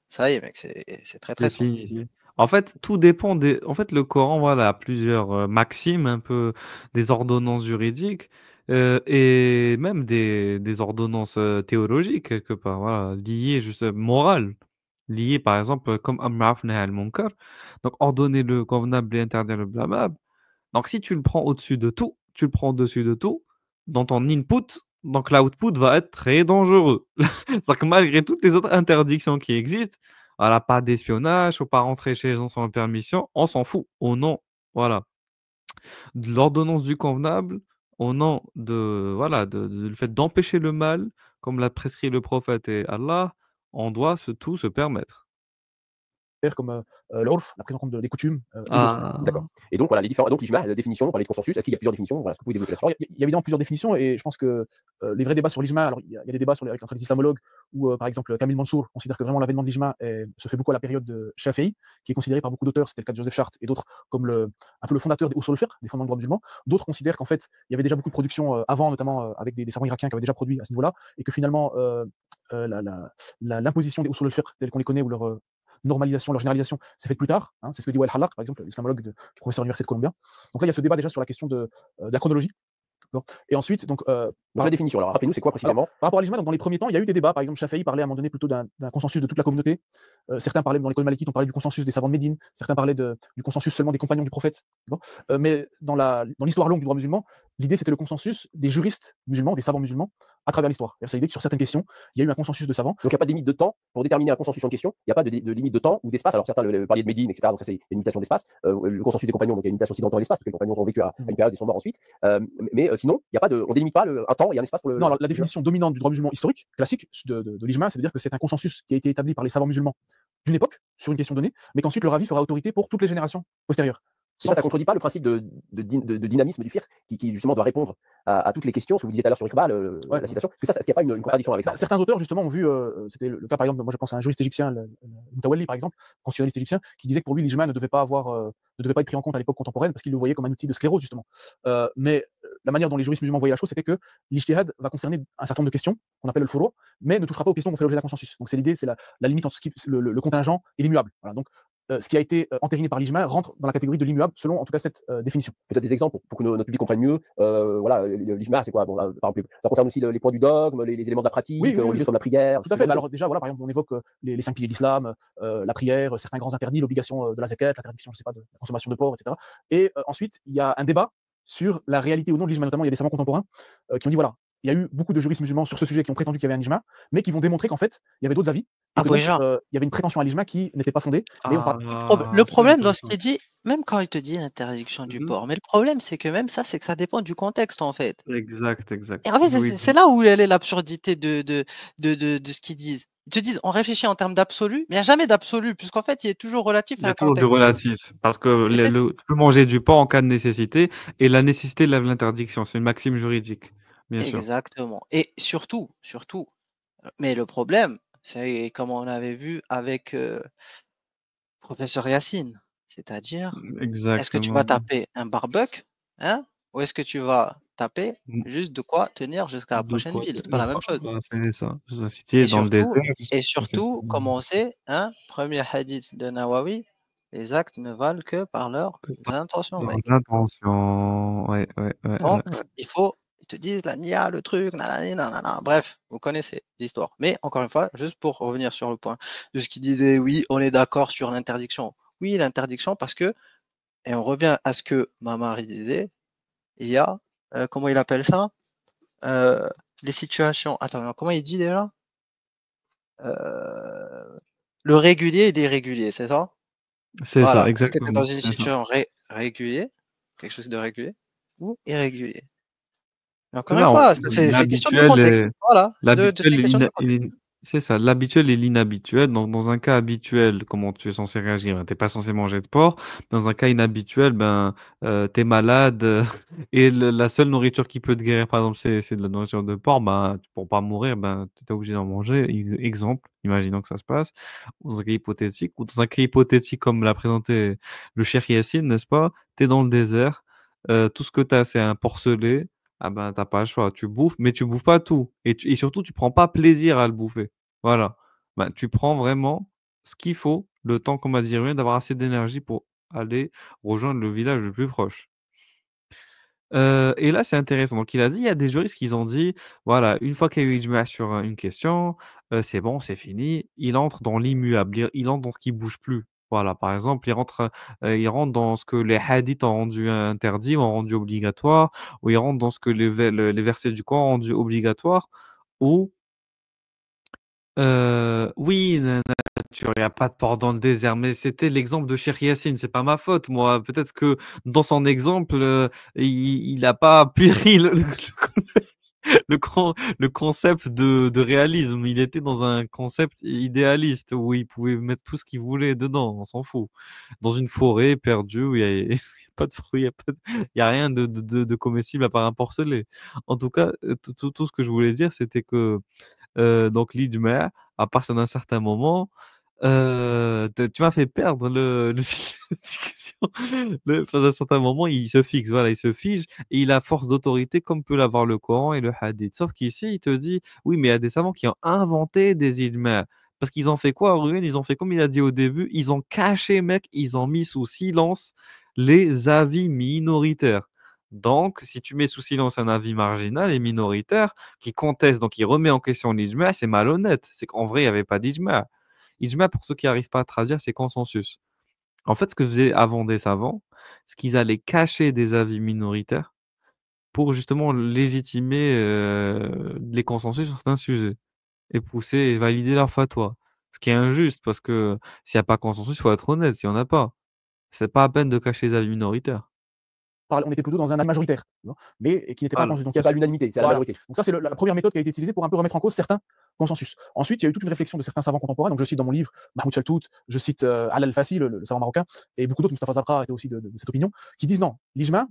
ça y est, mec, c'est très très C'est sombre. fini ici. En fait, tout dépend des. En fait, le Coran, voilà, a plusieurs maximes, un peu des ordonnances juridiques et même des ordonnances théologiques, quelque part, voilà, liées, juste morales. Liées, par exemple, comme Amr ma'ruf nahy anil munkar. Donc, ordonner le convenable et interdire le blâmable. Donc, si tu le prends au-dessus de tout, tu le prends au-dessus de tout, dans ton input, donc l'output va être très dangereux. C'est-à-dire que malgré toutes les autres interdictions qui existent, voilà, pas d'espionnage, faut pas rentrer chez les gens sans permission, on s'en fout. Au nom, voilà, de l'ordonnance du convenable, au nom de, voilà, le fait d'empêcher le mal, comme l'a prescrit le prophète et Allah, on doit tout se permettre. Comme l'urf, la prise en compte des coutumes et d'autres. D'accord. Ah, Et donc, voilà, les différents. Donc, l'ijma, la définition, on parlait de consensus. Est-ce qu'il y a plusieurs définitions? Voilà, est-ce que vous pouvez développer là-dessus? Alors, il y a évidemment plusieurs définitions et je pense que les vrais débats sur l'ijma, alors il y a des débats entre les islamologues où, par exemple, Kamil Mansour considère que vraiment l'avènement de l'ijma se fait beaucoup à la période de Shafi'i, qui est considéré par beaucoup d'auteurs, c'était le cas de Joseph Chart et d'autres, comme un peu le fondateur des usul al-fiqh, des fondements du droit musulman. D'autres considèrent qu'en fait, il y avait déjà beaucoup de production avant, notamment avec des savants irakiens qui avaient déjà produit à ce niveau-là, et que finalement, l'imposition des usul al-fiqh tels qu'on les connaît ou leur normalisation, leur généralisation s'est faite plus tard. Hein, c'est ce que dit Wael Halak, par exemple, l'islamologue qui est professeur à l'université de Columbia. Donc là, il y a ce débat déjà sur la question de la chronologie. Et ensuite, donc, Donc, la définition, alors, rappelez-nous, c'est quoi précisément? par rapport à l'ijma, dans les premiers temps, il y a eu des débats. Par exemple, Shafi'i parlait à un moment donné plutôt d'un consensus de toute la communauté. Certains parlaient, dans l'école malikite, on parlait du consensus des savants de Médine. Certains parlaient du consensus seulement des compagnons du prophète. Mais dans l'histoire longue du droit musulman, l'idée c'était le consensus des juristes musulmans, des savants musulmans, à travers l'histoire. C'est l'idée que sur certaines questions, il y a eu un consensus de savants. Donc, il n'y a pas de limite de temps pour déterminer un consensus en question. Il n'y a pas de limite de temps ou d'espace. Alors, certains parlaient de Médine, etc. Donc, ça, c'est une limitation d'espace. Le consensus des compagnons, donc il y a une limitation aussi dans le temps et l'espace, parce que les compagnons ont vécu à une période et sont morts ensuite. Mais sinon, il y a pas de, on délimite pas un temps et un espace pour le. Non, alors, la définition dominante du droit musulman historique, classique, de l'ijma, c'est de dire que c'est un consensus qui a été établi par les savants musulmans d'une époque, sur une question donnée, mais qu'ensuite leur avis fera autorité pour toutes les générations postérieures. Et ça contredit pas le principe de dynamisme du fiqh qui justement doit répondre à toutes les questions, ce que vous disiez tout à l'heure sur Iqbal, la citation. Est-ce qu'il n'y a pas une contradiction avec ça? Certains auteurs, justement, ont vu, c'était le cas, par exemple, moi je pense à un juriste égyptien, le Mutawalli, par exemple, constitutionnaliste égyptien, qui disait que pour lui, l'ijma ne devait pas être pris en compte à l'époque contemporaine parce qu'il le voyait comme un outil de sclérose, justement. Mais la manière dont les juristes musulmans voyaient la chose, c'était que l'ijtihad va concerner un certain nombre de questions, qu'on appelle le furu', mais ne touchera pas aux questions qui ont fait l'objet d'un consensus. Donc c'est l'idée, c'est la limite entre le contingent et l'immuable. Voilà, donc ce qui a été entériné par l'ijma rentre dans la catégorie de l'immuable, selon en tout cas cette définition. Peut-être des exemples pour que notre public comprenne mieux. Voilà, l'ijma, c'est quoi? Bon, par exemple, ça concerne aussi les points du dogme, les éléments de la pratique, religieuse comme la prière. Tout à fait. Alors déjà, voilà, par exemple, on évoque les 5 piliers de l'islam, la prière, certains grands interdits, l'obligation de la zakat, l'interdiction, je sais pas, de la consommation de porc, etc. Et ensuite, il y a un débat sur la réalité ou non de l'ijma. Notamment, il y a des savants contemporains qui ont dit voilà, il y a eu beaucoup de juristes musulmans sur ce sujet qui ont prétendu qu'il y avait un ijma, mais qui vont démontrer qu'en fait, il y avait d'autres avis. Et que donc, il y avait une prétention à l'ijma qui n'était pas fondée. Mais le problème dans ce qu'il dit, même quand il te dit interdiction du porc, mais le problème c'est que même ça, c'est que ça dépend du contexte en fait. Exact. Et en fait, c'est là où elle est l'absurdité de ce qu'ils disent. Ils te disent, on réfléchit en termes d'absolu, mais il n'y a jamais d'absolu, puisqu'en fait, il est toujours relatif à un toujours du contexte. relatif, parce que tu peux manger du porc en cas de nécessité, et la nécessité lève l'interdiction. C'est une maxime juridique, bien sûr. Exactement. Et surtout, mais le problème, c'est comme on avait vu avec professeur Yacine, c'est-à-dire, est-ce que tu vas taper un barbecue, hein, ou est-ce que tu vas taper juste de quoi tenir jusqu'à la prochaine ville? C'est pas la même chose. C'est ça. Et surtout, comme on sait, hein, premier hadith de Nawawi, les actes ne valent que par leurs intentions, mec. Ouais. Donc, ils te disent la nia, le truc, nanana, bref, vous connaissez l'histoire. Mais encore une fois, juste pour revenir sur le point de ce qu'il disait, oui, on est d'accord sur l'interdiction. Oui, l'interdiction parce que, et on revient à ce que Mamari disait, il y a, comment il appelle ça? Les situations. Attends, comment il dit déjà? Le régulier et l'irrégulier, c'est ça? C'est ça, Est-ce que tu es exactement. dans une situation régulier, quelque chose de régulier, ou irrégulier? Mais C'est encore une ça, fois, c'est question de l'habituel contexte. est Voilà, l'habituel c'est et question de contexte. c'est ça, l'habituel et l'inhabituel. Dans un cas habituel, comment tu es censé réagir? Tu es pas censé manger de porc. Dans un cas inhabituel, ben, tu es malade, et la seule nourriture qui peut te guérir, par exemple, c'est de la nourriture de porc, ben, pour pas mourir, ben, tu es obligé d'en manger. Exemple, imaginons que ça se passe, dans un cas hypothétique ou dans un cas hypothétique comme l'a présenté le cheikh Yassine, n'est-ce pas? Tu es dans le désert, tout ce que tu as, c'est un porcelet. Ah ben, tu pas le choix, tu bouffes, mais tu bouffes pas tout et surtout tu prends pas plaisir à le bouffer. Voilà. Ben, tu prends vraiment ce qu'il faut, le temps, comme a dit Ruben, d'avoir assez d'énergie pour aller rejoindre le village le plus proche. Et là, c'est intéressant. Donc il a dit, il y a des juristes qui ont dit: «Voilà, une fois qu'il y a eu ijma sur, une question, c'est bon, c'est fini». Il entre dans l'immuable, il entre dans ce qui bouge plus. Voilà, par exemple, il rentre dans ce que les hadiths ont rendu interdit ou ont rendu obligatoire, ou il rentre dans ce que les versets du Coran ont rendu obligatoire, ou, oui, il y a pas de port dans le désert, mais c'était l'exemple de Cheikh Yassine, c'est pas ma faute, moi. Peut-être que dans son exemple, il a pas pris le concept de réalisme. Il était dans un concept idéaliste où il pouvait mettre tout ce qu'il voulait dedans, on s'en fout. Dans une forêt perdue où il y a il y a pas de fruits, il y a rien de comestible à part un porcelet. En tout cas, tout ce que je voulais dire, c'était que, donc l'ijma', à partir d'un certain moment, te tu m'as fait perdre le fil de la discussion. Enfin, à un certain moment, il se fixe, voilà, il se fige et il a force d'autorité comme peut l'avoir le Coran et le hadith. Sauf qu'ici, il te dit: «Oui, mais il y a des savants qui ont inventé des ijma'». Parce qu'ils ont fait quoi, Ruben? Ils ont fait comme il a dit au début, ils ont caché, mec, ils ont mis sous silence les avis minoritaires. Donc si tu mets sous silence un avis marginal et minoritaire qui conteste, donc il remet en question l'ijma', c'est malhonnête. C'est qu'en vrai, il y avait pas d'ijma'. Ijma, pour ceux qui n'arrivent pas à traduire, c'est consensus. En fait, ce que faisaient avant des savants, c'est qu'ils allaient cacher des avis minoritaires pour justement légitimer, les consensus sur certains sujets et pousser et valider leur fatwa. Ce qui est injuste parce que s'il y a pas consensus, il faut être honnête, il y en a pas. C'est pas à peine de cacher les avis minoritaires. On était plutôt dans un avis majoritaire, tu vois, mais qui n'était pas Voilà. consensus. Donc Il n'y a pas l'unanimité, c'est à la voilà. majorité. Donc ça, c'est la première méthode qui a été utilisée pour un peu remettre en cause certains consensus. Ensuite, il y a eu toute une réflexion de certains savants contemporains. Donc je cite dans mon livre Mahmoud Chaltout, je cite Al Al-Fassi, le savant marocain, et beaucoup d'autres, Mustafa Zabra était aussi de cette opinion, qui disent non, l'ijma,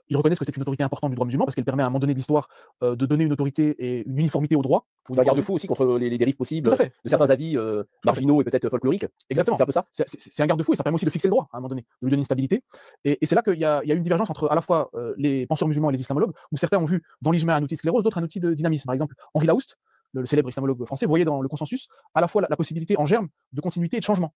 ils reconnaissent que c'est une autorité importante du droit musulman parce qu'elle permet à un moment donné de l'histoire de donner une autorité et une uniformité au droit. C'est un garde-fou aussi contre les dérives Tout possibles à fait. de certains avis marginaux et peut-être folkloriques. Exactement. C'est un peu ça. C'est un garde-fou et ça permet aussi de fixer le droit à un moment donné, de lui donner une stabilité. Et c'est là qu'il y a une divergence entre à la fois les penseurs musulmans et les islamologues, où certains ont vu dans l'ijma un outil de sclérose, d'autres un outil de dynamisme. Par exemple, Henri Laoust, le célèbre islamologue français, voyait dans le consensus à la fois la possibilité en germe de continuité et de changement.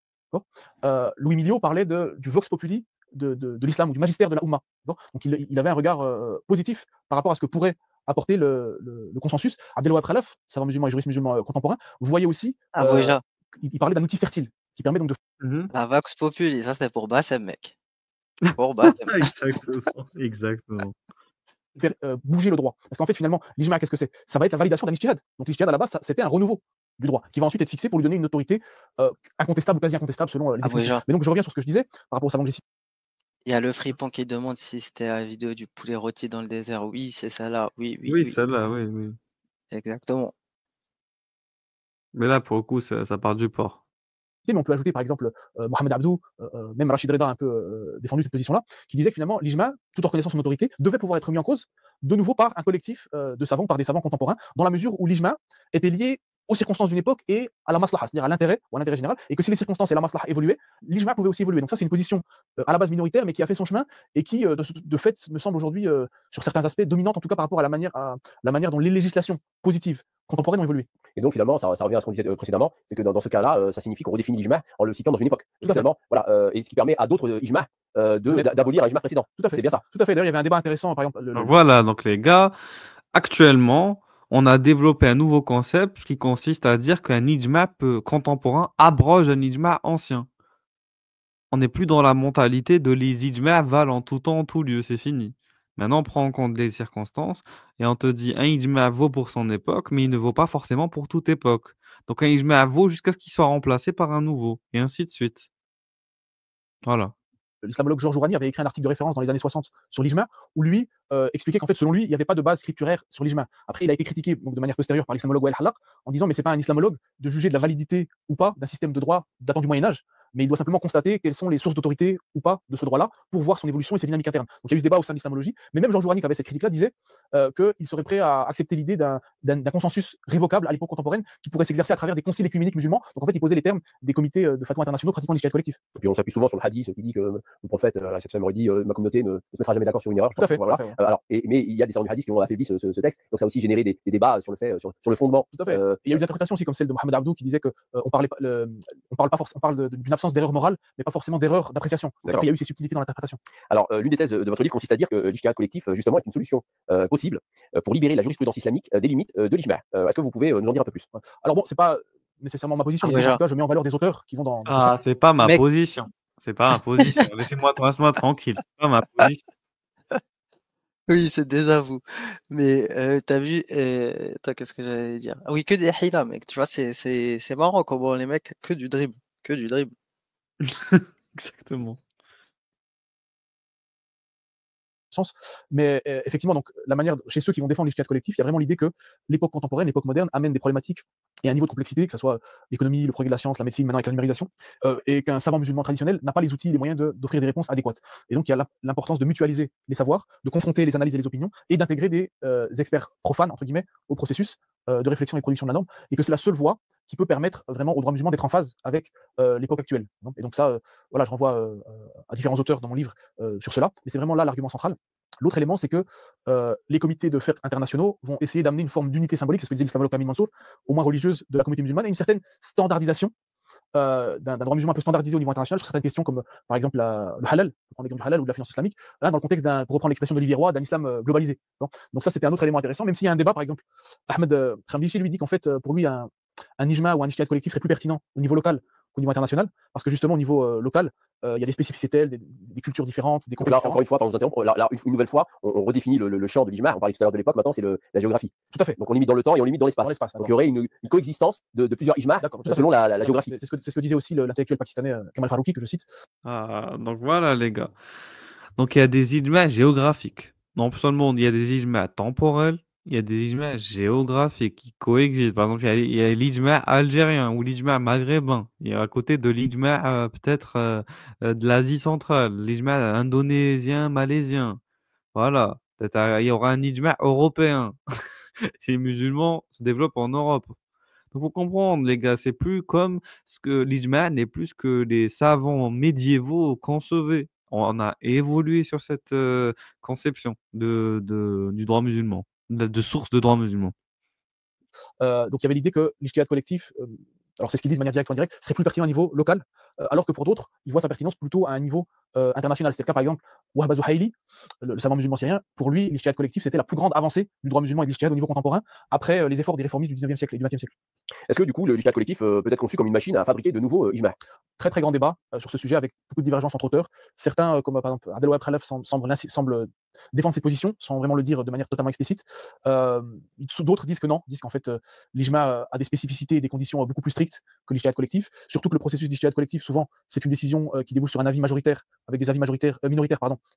Louis Miliau parlait du vox populi de l'islam ou du magistère de la Oumma. Donc il avait un regard positif par rapport à ce que pourrait apporter le consensus. Abdelwahab Khalaf, savant musulman et juriste musulman contemporain, voyait aussi, Ah, déjà, il parlait d'un outil fertile qui permet donc de Mmh. la Vox Populi, ça c'est pour Bassem, mec. Pour Bassem. Exactement, exactement. faire bouger le droit. Parce qu'en fait, finalement, l'ijma, qu'est-ce que c'est? Ça va être la validation d'un ijtihad. Donc l'ijtihad, à la base, c'était un renouveau du droit, qui va ensuite être fixé pour lui donner une autorité incontestable ou quasi incontestable selon les Ah, définitions. déjà. Mais donc je reviens sur ce que je disais par rapport au savant que j'ai cité. Il y a le fripon qui demande si c'était la vidéo du poulet rôti dans le désert. Oui, c'est ça là. Oui, oui, Oui, oui. celle-là, oui, oui. Exactement. Mais là, pour le coup, ça part du porc. Mais on peut ajouter par exemple Mohamed Abdou, même Rachid Reda a un peu défendu cette position-là, qui disait que finalement l'ijma, tout en reconnaissant son autorité, devait pouvoir être mis en cause de nouveau par un collectif de savants, par des savants contemporains, dans la mesure où l'ijma était lié aux circonstances d'une époque et à la maslaha, c'est-à-dire à l'intérêt ou à l'intérêt général, et que si les circonstances et la maslaha évoluaient, l'ijma pouvait aussi évoluer. Donc ça, c'est une position à la base minoritaire, mais qui a fait son chemin et qui, de fait, me semble aujourd'hui, sur certains aspects, dominante, en tout cas par rapport à la manière dont les législations positives contemporaines ont évolué. Et donc finalement, ça revient à ce qu'on disait précédemment, c'est que dans ce cas-là, ça signifie qu'on redéfinit l'ijma en le situant dans une époque. Tout à fait. Finalement, voilà, et ce qui permet à d'autres ijma D'être- d'abolir un ijma précédent. Tout à fait. C'est bien ça. Tout à fait. D'ailleurs, il y avait un débat intéressant, par exemple, Donc voilà, donc les gars, actuellement, on a développé un nouveau concept qui consiste à dire qu'un ijma contemporain abroge un ijma ancien. On n'est plus dans la mentalité de les ijma valent en tout temps, en tout lieu, c'est fini. Maintenant, on prend en compte les circonstances et on te dit un ijma vaut pour son époque, mais il ne vaut pas forcément pour toute époque. Donc un ijma vaut jusqu'à ce qu'il soit remplacé par un nouveau, et ainsi de suite. Voilà. l'islamologue Georges Ourani avait écrit un article de référence dans les années 60 sur l'ijma, où lui expliquait qu'en fait, selon lui, il n'y avait pas de base scripturaire sur l'ijma. Après, il a été critiqué donc, de manière postérieure par l'islamologue Wael Hallaq en disant mais c'est pas un islamologue de juger de la validité ou pas d'un système de droit datant du Moyen-Âge, mais il doit simplement constater quelles sont les sources d'autorité ou pas de ce droit-là pour voir son évolution et ses dynamiques internes. Donc il y a eu ce débat au sein de l'islamologie, mais même Georges Ourani, qui avait cette critique-là, disait qu'il serait prêt à accepter l'idée d'un consensus révocable à l'époque contemporaine qui pourrait s'exercer à travers des conciles écuméniques musulmans. Donc en fait, il posait les termes des comités de fatwa internationaux pratiquant l'ijtihad collectif. Et puis on s'appuie souvent sur le hadith qui dit que le prophète aurait dit ma communauté ne se mettra jamais d'accord sur une erreur. Tout à fait. Voilà. Tout à fait, ouais. Alors, mais il y a des savants du hadith qui ont affaibli ce texte, donc ça a aussi généré des débats sur le fait, sur le fondement. Tout à fait. Et il y a eu des interprétations aussi comme celle de Mohamed Abdou qui disait que on parle d'une absence d'erreur morale, mais pas forcément d'erreur d'appréciation. Donc il y a eu ces subtilités dans l'interprétation. Alors l'une des thèses de votre livre consiste à dire que l'ijtihad collectif justement est une solution possible pour libérer la jurisprudence islamique des limites de l'ijma. Est-ce que vous pouvez nous en dire un peu plus? Alors bon, c'est pas nécessairement ma position, Ah, mais en déjà. tout cas, je mets en valeur des auteurs qui vont dans ce sens. Ah, c'est pas ma Mec. position. C'est pas ma position. Laissez-moi tranquille. C'est pas ma position. Oui, c'est des aveux. Mais t'as vu, attends, qu'est-ce que j'allais dire? Ah oui, que des hila, mec. Tu vois, c'est marrant comment les mecs, que du dribble. Que du dribble. Exactement. Sens. Mais effectivement, donc, la manière, chez ceux qui vont défendre l'ijtihad collectif, il y a vraiment l'idée que l'époque contemporaine, l'époque moderne, amène des problématiques et un niveau de complexité, que ce soit l'économie, le progrès de la science, la médecine, maintenant avec la numérisation, et qu'un savant musulman traditionnel n'a pas les outils, les moyens d'offrir des réponses adéquates. Et donc, il y a l'importance de mutualiser les savoirs, de confronter les analyses et les opinions, et d'intégrer des experts profanes, entre guillemets, au processus de réflexion et production de la norme, et que c'est la seule voie qui peut permettre vraiment au droit musulman d'être en phase avec l'époque actuelle. Et donc ça, voilà, je renvoie à différents auteurs dans mon livre sur cela, mais c'est vraiment là l'argument central. L'autre élément, c'est que les comités de fiqh internationaux vont essayer d'amener une forme d'unité symbolique, c'est ce que disait l'islamologue Kamil Mansour, au moins religieuse de la communauté musulmane, et une certaine standardisation d'un droit musulman un peu standardisé au niveau international sur certaines questions comme par exemple le halal, pour prendre l'exemple du halal ou de la finance islamique, là dans le contexte pour reprendre l'expression d'Olivier Roy, d'un islam globalisé. Donc ça c'était un autre élément intéressant, même s'il y a un débat, par exemple, Ahmed Khamlichi lui dit qu'en fait pour lui un ijma ou un ijtihad collectif serait plus pertinent au niveau local qu'au niveau international, parce que justement au niveau local, il y a des spécificités, des cultures différentes, des Donc contextes là, différents. encore une fois, pardon de vous interrompre, là, une nouvelle fois, on redéfinit le champ de l'ijma. On parlait tout à l'heure de l'époque, maintenant c'est la géographie. Tout à fait. Donc on limite dans le temps et on limite dans l'espace. Dans l'espace, Donc il y aurait une coexistence de plusieurs ijmas D'accord, tout à fait. selon la géographie. C'est ce que disait aussi l'intellectuel pakistanais Kamal Farouki, que je cite. Ah, donc voilà, les gars. Donc il y a des ijmas géographiques. Non seulement il y a des ijmas temporels, il y a des ijmas géographiques qui coexistent. Par exemple, il y a l'ijma algérien ou l'ijma maghrébin. Il y a à côté de l'ijma peut-être de l'Asie centrale, l'ijma indonésien, malaisien. Voilà. Peut-être il y aura un ijma européen. Si les musulmans se développent en Europe. Donc, faut comprendre, les gars, c'est plus comme ce que l'ijma n'est plus ce que les savants médiévaux concevaient. On a évolué sur cette conception du droit musulman, de source de droit musulman. Donc il y avait l'idée que l'ijtihad collectif, alors c'est ce qu'ils disent de manière directe ou indirecte, serait plus pertinent au niveau local, alors que pour d'autres, ils voient sa pertinence plutôt à un niveau international. C'est le cas par exemple Wahb az-Zuhaili, le savant musulman syrien. Pour lui, l'ijtihad collectif, c'était la plus grande avancée du droit musulman et de l'ijtihad au niveau contemporain, après les efforts des réformistes du 19e siècle et du 20e siècle. Est-ce que du coup, l'ijtihad collectif peut être conçu comme une machine à fabriquer de nouveaux ijmas? Très très grand débat sur ce sujet avec beaucoup de divergences entre auteurs. Certains, comme par exemple Abdelwahab Khalaf, semblent défendre ses positions sans vraiment le dire de manière totalement explicite. D'autres disent que non, disent qu'en fait l'ijma a des spécificités et des conditions beaucoup plus strictes que l'ijtihad collectif, surtout que le processus d'ijtihad collectif, souvent, c'est une décision qui débouche sur un avis majoritaire, avec des avis minoritaires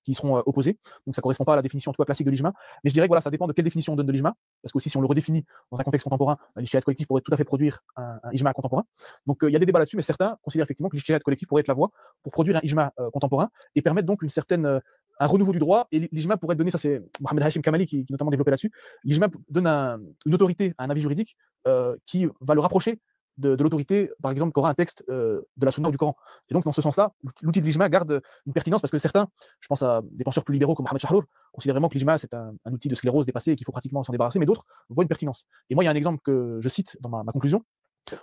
qui seront opposés. Donc ça ne correspond pas à la définition en tout cas classique de l'ijma. Mais je dirais que voilà, ça dépend de quelle définition on donne de l'ijma, parce que aussi si on le redéfinit dans un contexte contemporain, l'ijtihad collectif pourrait tout à fait produire un ijma contemporain. Donc il y a des débats là-dessus, mais certains considèrent effectivement que l'ijtihad collectif pourrait être la voie pour produire un ijma contemporain et permettre donc un renouveau du droit. Et l'ijma pourrait donner, ça c'est Mohamed Hashim Kamali qui notamment développé là-dessus, l'ijma donne une autorité à un avis juridique qui va le rapprocher de l'autorité, par exemple, qu'aura un texte de la Sunna ou du Coran. Et donc, dans ce sens-là, l'outil de l'ijma garde une pertinence parce que certains, je pense à des penseurs plus libéraux comme Mohamed Shahrour, considèrent vraiment que l'ijma c'est un outil de sclérose dépassé et qu'il faut pratiquement s'en débarrasser, mais d'autres voient une pertinence. Et moi, il y a un exemple que je cite dans ma conclusion,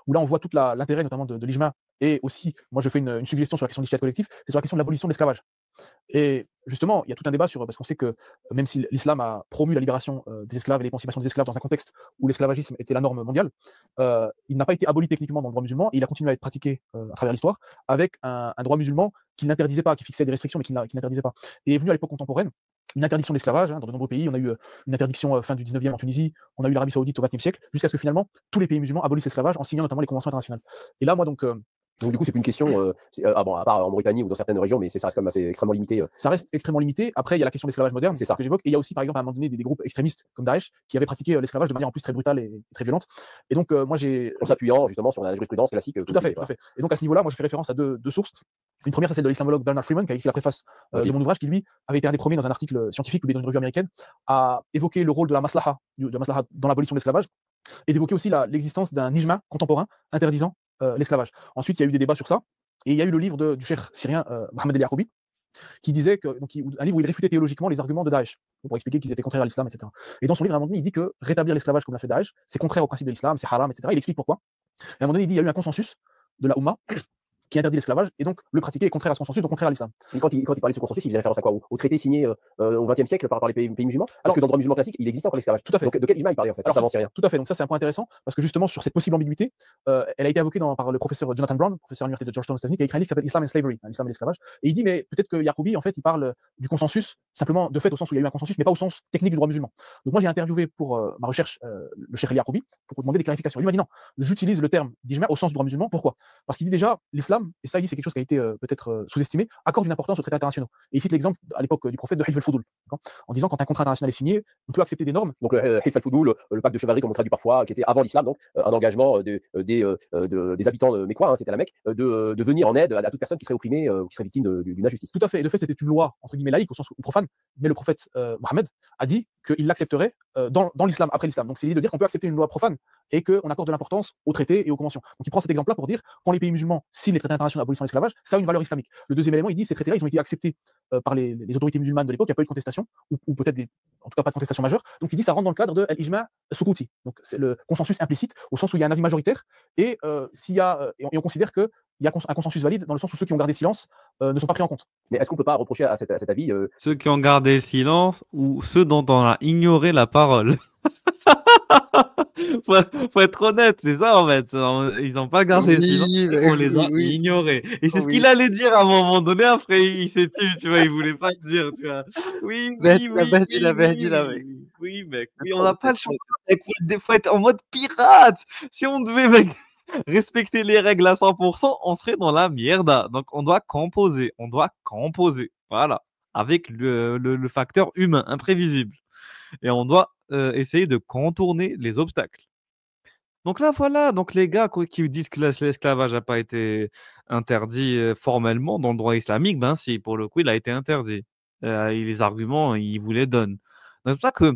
où là on voit tout l'intérêt notamment de l'ijma, et aussi, moi je fais une suggestion sur la question de l'ijtihad collectif, c'est sur la question de l'abolition de l'esclavage. Et justement, il y a tout un débat parce qu'on sait que même si l'islam a promu la libération des esclaves et l'émancipation des esclaves dans un contexte où l'esclavagisme était la norme mondiale, il n'a pas été aboli techniquement dans le droit musulman, et il a continué à être pratiqué à travers l'histoire, avec un droit musulman qui n'interdisait pas, qui fixait des restrictions, mais qui n'interdisait pas. Et est venu à l'époque contemporaine une interdiction de l'esclavage dans de nombreux pays. On a eu une interdiction fin du 19e en Tunisie, on a eu l'Arabie Saoudite au XXe siècle, jusqu'à ce que finalement tous les pays musulmans abolissent l'esclavage en signant notamment les conventions internationales. Et là, moi donc, Donc du coup, c'est plus une question, bon, à part en Mauritanie ou dans certaines régions, mais ça reste quand même assez extrêmement limité. Ça reste extrêmement limité. Après, il y a la question de l'esclavage moderne, C'est ça. que j'évoque. Et il y a aussi, par exemple, à un moment donné, des groupes extrémistes comme Daesh qui avaient pratiqué l'esclavage de manière en plus très brutale et très violente. Et donc, moi, j'ai. En s'appuyant justement sur la jurisprudence classique. Tout à fait, tout à fait. Et donc, à ce niveau-là, moi, je fais référence à deux sources. Une première, c'est celle de l'islamologue Bernard Freeman, qui a écrit la préface de mon ouvrage, qui lui avait été un des premiers dans un article scientifique publié dans une revue américaine à évoquer le rôle de la maslaha dans l'abolition de l'esclavage, et d'évoquer aussi l'existence d'un ijma contemporain interdisant l'esclavage. Ensuite, il y a eu des débats sur ça, et il y a eu le livre du cheikh syrien Mohamed El Yaroubi, qui disait que, un livre où il réfutait théologiquement les arguments de Daesh, pour expliquer qu'ils étaient contraires à l'islam, etc. Et dans son livre, à un moment donné, il dit que rétablir l'esclavage comme l'a fait Daesh, c'est contraire au principe de l'islam, c'est haram, etc. Il explique pourquoi. Et à un moment donné, il dit qu'il y a eu un consensus de la Oumma qui interdit l'esclavage, et donc le pratiquer est contraire à ce consensus, donc contraire à l'islam. Et quand il parlait de ce consensus, il faisait référence à quoi? Au traité signé au XXe siècle par les pays musulmans? Parce que dans le droit musulman classique, il existe encore l'esclavage. Tout à fait. Donc de quel ijma il parlait en fait? Alors, savant syrien. Tout à fait, donc ça c'est un point intéressant, parce que justement sur cette possible ambiguïté, elle a été évoquée par le professeur Jonathan Brown, professeur à l'université de Georgetown aux États-Unis, qui a écrit un livre qui s'appelle Islam and Slavery, l'islam et l'esclavage, et il dit mais peut-être que Yaroubi en fait il parle du consensus simplement de fait au sens où il y a eu un consensus, mais pas au sens technique du droit musulman. Donc moi j'ai interviewé pour ma recherche le cheikh El Yaroubi pour demander des clarifications. Il m'a dit non, j'utilise le terme d'ijma au sens du droit musulman. Pourquoi? Parce qu'il dit déjà l'islam, et ça il dit c'est quelque chose qui a été peut-être sous-estimé, accorde une importance aux traités internationaux. Et il cite l'exemple à l'époque du prophète de Hilf al-Fudul, en disant quand un contrat international est signé, on peut accepter des normes. Donc le Hilf al-Fudul, le pacte de chevalerie comme on traduit parfois, qui était avant l'islam, donc un engagement des habitants mécois, hein, c'était la Mecque, de venir en aide à toute personne qui serait opprimée ou qui serait victime d'une injustice. Tout à fait. Et de fait, c'était une loi entre guillemets laïque au sens où profane, mais le prophète Mohammed a dit qu'il l'accepterait dans l'islam, après l'islam. Donc c'est l'idée de dire qu'on peut accepter une loi profane et qu'on accorde de l'importance aux traités et aux conventions. Donc il prend cet exemple-là pour dire quand les pays musulmans signent les traités internationaux d'abolition de l'esclavage, ça a une valeur islamique. Le deuxième élément, il dit ces traités-là, ils ont été acceptés par les autorités musulmanes de l'époque, il n'y a pas eu de contestation, ou peut-être en tout cas pas de contestation majeure. Donc il dit ça rentre dans le cadre de l'ijma sukuti. Donc c'est le consensus implicite au sens où il y a un avis majoritaire et s'il y a et on considère qu'il y a un consensus valide dans le sens où ceux qui ont gardé silence ne sont pas pris en compte. Mais est-ce qu'on ne peut pas reprocher à cet avis Ceux qui ont gardé le silence ou ceux dont on a ignoré la parole? faut être honnête, c'est ça en fait. Ils n'ont pas gardé le silence, on les a ignorés. Et c'est ce qu'il allait dire à un moment donné, après il s'est tu vois, il voulait pas le dire, tu vois. Oui, mec, oui, on n'a pas le choix. Il faut être en mode pirate. Si on devait, mec, respecter les règles à 100%, on serait dans la mierda. Donc on doit composer, voilà, avec le facteur humain, imprévisible. Et on doit essayer de contourner les obstacles. Donc là, voilà, donc les gars qui disent que l'esclavage n'a pas été interdit formellement dans le droit islamique, ben si, pour le coup, il a été interdit. Et les arguments, ils vous les donnent. Donc, c'est pour ça que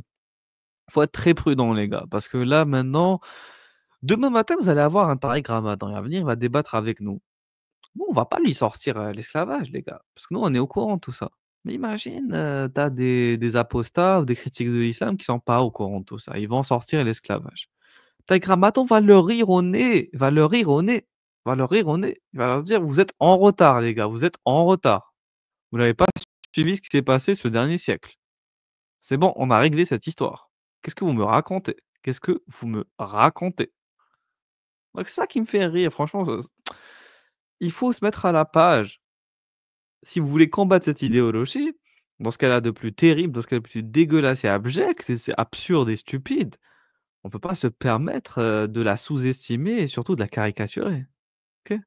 faut être très prudent, les gars, parce que là, maintenant, demain matin, vous allez avoir un Tariq Ramadan, il va venir, il va débattre avec nous. Nous, on va pas lui sortir l'esclavage, les gars, parce que nous, on est au courant de tout ça. Mais imagine, tu as des apostats ou des critiques de l'islam qui sont pas au courant de tout ça. Ils vont sortir l'esclavage. Tariq Ramadan va leur rire au nez, Il va leur dire: «Vous êtes en retard, les gars, vous êtes en retard. Vous n'avez pas suivi ce qui s'est passé ce dernier siècle. C'est bon, on a réglé cette histoire. Qu'est-ce que vous me racontez? Donc c'est ça qui me fait rire, franchement, il faut se mettre à la page. Si vous voulez combattre cette idéologie, dans ce qu'elle a de plus terrible, dans ce qu'elle a de plus dégueulasse et abject, c'est absurde et stupide, on peut pas se permettre, de la sous-estimer et surtout de la caricaturer. OK?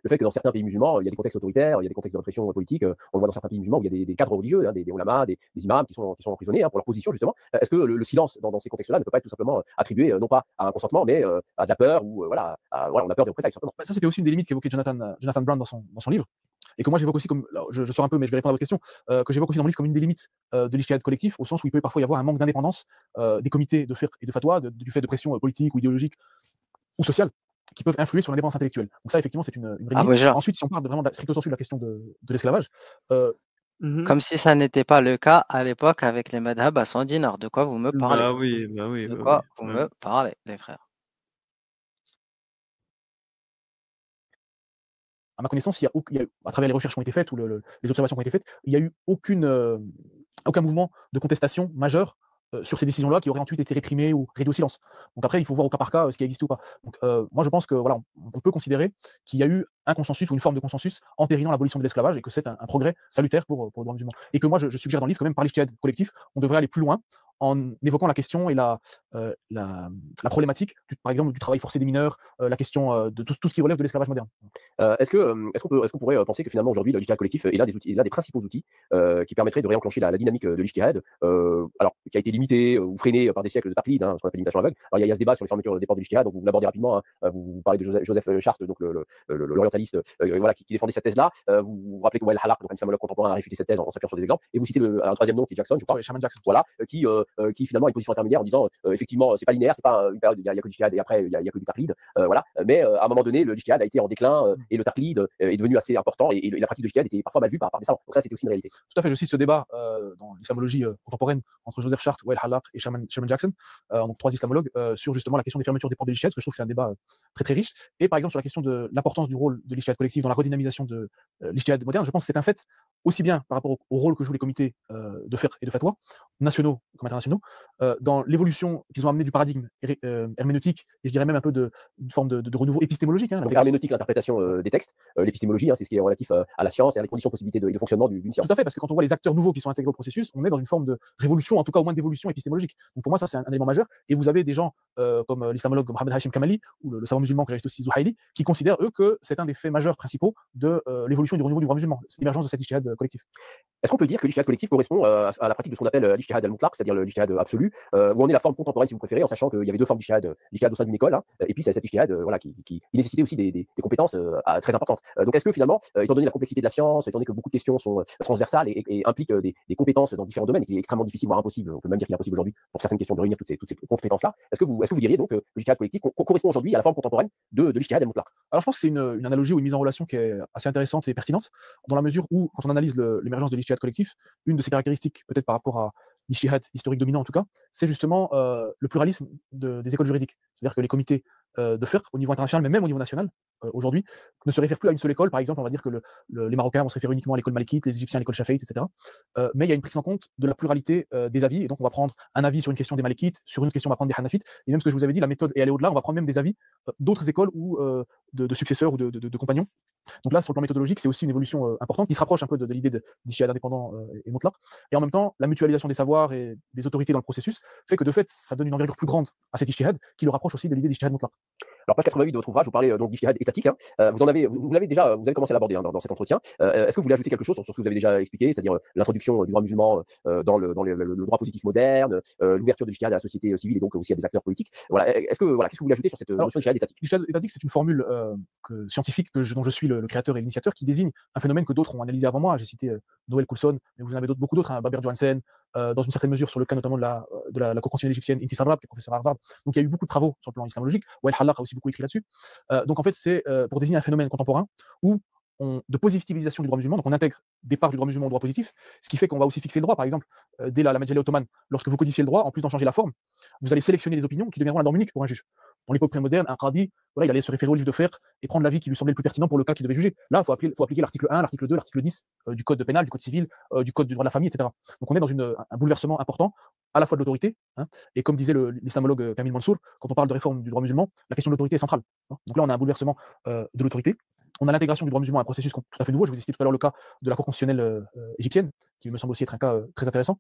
Le fait que dans certains pays musulmans, il y a des contextes autoritaires, il y a des contextes de répression politique, on le voit dans certains pays musulmans où il y a des cadres religieux, hein, des ulamas, des imams qui sont emprisonnés pour leur position justement. Est-ce que le silence dans ces contextes-là ne peut pas être tout simplement attribué non pas à un consentement, mais à de la peur ou voilà, on a peur des représailles tout simplement. Ça, c'était aussi une des limites qu'évoquait Jonathan Brown dans son livre, et que moi j'évoque aussi comme, je sors un peu, mais je vais répondre à votre question, que j'évoque aussi dans mon livre comme une des limites de l'ijtihad collectif, au sens où il peut parfois y avoir un manque d'indépendance des comités de fiqh et de fatwa, du fait de pression politique ou idéologique ou sociale, qui peuvent influer sur l'indépendance intellectuelle. Donc ça, effectivement, c'est une vraie limite. Ensuite, si on parle vraiment stricto sensu de la question de l'esclavage, comme si ça n'était pas le cas à l'époque avec les madhab à 100 dinars. De quoi vous me parlez? De quoi vous me parlez, les frères? À ma connaissance, il y a à travers les recherches qui ont été faites ou les observations qui ont été faites, il n'y a eu aucun mouvement de contestation majeur sur ces décisions-là qui auraient ensuite été réprimées ou réduites au silence. Donc après, il faut voir au cas par cas ce qui a existé ou pas. Donc moi, je pense que voilà, on peut considérer qu'il y a eu un consensus ou une forme de consensus entérinant l'abolition de l'esclavage et que c'est un progrès salutaire pour le droit musulman. Et que moi, je suggère dans le livre que même par l'ijtihad collectif, on devrait aller plus loin en évoquant la question et la problématique, par exemple, du travail forcé des mineurs, la question de tout ce qui relève de l'esclavage moderne. Est-ce qu'on pourrait penser que finalement aujourd'hui le l'ijtihad collectif est l'un des principaux outils qui permettrait de réenclencher la dynamique de l'ijtihad, alors qui a été limité ou freiné par des siècles de taqlid, ce qu'on appelle l'imitation aveugle. Alors il y a ce débat sur les fermetures des portes de l'ijtihad, donc vous l'abordez rapidement, vous parlez de Joseph Chartres, donc l'orientaliste voilà, qui défendait cette thèse-là. Vous vous rappelez que Wael Halaq, donc un islamologue contemporain, a réfuté cette thèse en s'appuyant sur des exemples. Et vous citez un troisième nom qui est Jackson, je crois, Shaman Jackson. voilà, qui finalement a une position intermédiaire en disant effectivement c'est pas linéaire, c'est pas une période il y a que l'ijtihad et après il y a que du taqlid, voilà, mais à un moment donné le l'ijtihad a été en déclin et le taqlid est devenu assez important et la pratique de l'ijtihad était parfois mal vue par des savants. Donc ça c'était aussi une réalité. Tout à fait, je cite ce débat dans l'islamologie contemporaine entre Joseph Chartres, Wael Halaq et Shaman Jackson, donc 3 islamologues, sur justement la question des fermetures des portes de l'ijtihad, parce que je trouve que c'est un débat très très riche. Et par exemple sur la question de l'importance du rôle de l'ijtihad collectif dans la redynamisation de l'ijtihad moderne, je pense que c'est un fait aussi bien par rapport au rôle que jouent les comités de fiqh et de fatwa, nationaux comme internationaux, dans l'évolution qu'ils ont amené du paradigme herméneutique, et je dirais même un peu d'une forme de renouveau épistémologique. Donc herméneutique, l'interprétation des textes, l'épistémologie, c'est ce qui est relatif à la science et à les conditions de possibilité de fonctionnement d'une science. Tout à fait, parce que quand on voit les acteurs nouveaux qui sont intégrés au processus, on est dans une forme de révolution, en tout cas au moins d'évolution épistémologique. Donc pour moi, ça c'est un élément majeur. Et vous avez des gens comme l'islamologue Mohamed Hashim Kamali ou le savant musulman que j'avais aussi Zuhaili, qui considèrent eux que c'est un des faits majeurs principaux de l'évolution et du renouveau du droit musulman, l'émergence de cet ijtihad collectif. Est-ce qu'on peut dire que l'ijtihad collectif correspond à la pratique de ce qu'on appelle l'ijtihad al-mutlaq, c'est-à-dire l'ijtihad absolu, où on est la forme contemporaine, si vous préférez, en sachant qu'il y avait deux formes d'ijtihad au sein d'une école, et puis c'est cet ijtihad voilà, qui nécessitait aussi des compétences très importantes. Donc est-ce que finalement, étant donné la complexité de la science, étant donné que beaucoup de questions sont transversales et impliquent des compétences dans différents domaines, et qu'il est extrêmement difficile, voire impossible, on peut même dire qu'il est impossible aujourd'hui pour certaines questions de réunir toutes ces compétences-là, est-ce que vous diriez donc que l'ijtihad collectif correspond aujourd'hui à la forme contemporaine de l'ijtihad al-mutlaq? Alors je pense que c'est une analogie ou une mise en relation qui est assez intéressante et pertinente, dans la mesure où, quand on analyse l'émergence de l'ijtihad collectif, une de ses caractéristiques, peut-être par rapport à l'ijtihad historique dominant en tout cas, c'est justement le pluralisme des écoles juridiques. C'est-à-dire que les comités de fiqh au niveau international, mais même au niveau national, aujourd'hui, ne se réfèrent plus à une seule école. Par exemple, on va dire que les Marocains vont se référer uniquement à l'école malikite, les Égyptiens à l'école chafiite, etc. Mais il y a une prise en compte de la pluralité des avis, et donc on va prendre un avis sur une question des malikites, sur une question on va prendre des hanafites, et même ce que je vous avais dit, la méthode est allée au-delà, on va prendre même des avis d'autres écoles ou de successeurs ou de compagnons. Donc là, sur le plan méthodologique, c'est aussi une évolution importante qui se rapproche un peu de l'idée d'ijtihad indépendant et mutlaq. Et en même temps, la mutualisation des savoirs et des autorités dans le processus fait que de fait, ça donne une envergure plus grande à cet ijtihad qui le rapproche aussi de l'idée d'ijtihad mutlaq. Alors, page 88 de votre ouvrage, vous parlez donc d'ijtihad étatique. Vous avez commencé à l'aborder dans cet entretien. Est-ce que vous voulez ajouter quelque chose sur ce que vous avez déjà expliqué, c'est-à-dire l'introduction du droit musulman dans le droit positif moderne, l'ouverture de l'ijtihad à la société civile et donc aussi à des acteurs politiques. Voilà. Qu'est-ce que vous voulez ajouter sur cette notion d'ijtihad étatique? L'ijtihad étatique, c'est une formule scientifique dont je suis le créateur et l'initiateur, qui désigne un phénomène que d'autres ont analysé avant moi. J'ai cité Noël Coulson, mais vous en avez beaucoup d'autres, Baber Johansen, dans une certaine mesure sur le cas notamment de la Cour constitutionnelle égyptienne, Intisar Rabb, qui est professeur à Harvard. Donc il y a eu beaucoup de travaux sur le plan islamologique. Wael Halaq a aussi beaucoup écrit là-dessus. Donc en fait, c'est pour désigner un phénomène contemporain où de positivisation du droit musulman, donc on intègre des parts du droit musulman au droit positif, ce qui fait qu'on va aussi fixer le droit. Par exemple, dès la Majalla ottomane, lorsque vous codifiez le droit, en plus d'en changer la forme, vous allez sélectionner des opinions qui deviendront la norme unique pour un juge. Dans l'époque prémoderne, un qadi, voilà, il allait se référer au livre de fiqh et prendre l'avis qui lui semblait le plus pertinent pour le cas qu'il devait juger. Là, il faut appliquer l'article 1, l'article 2, l'article 10 du code pénal, du code civil, du code du droit de la famille, etc. Donc on est dans un bouleversement important, à la fois de l'autorité, et comme disait l'islamologue Kamil Mansour, quand on parle de réforme du droit musulman, la question de l'autorité est centrale. Donc là, on a un bouleversement de l'autorité. On a l'intégration du droit musulman à un processus tout à fait nouveau. Je vous ai cité tout à l'heure le cas de la Cour constitutionnelle égyptienne, qui me semble aussi être un cas très intéressant.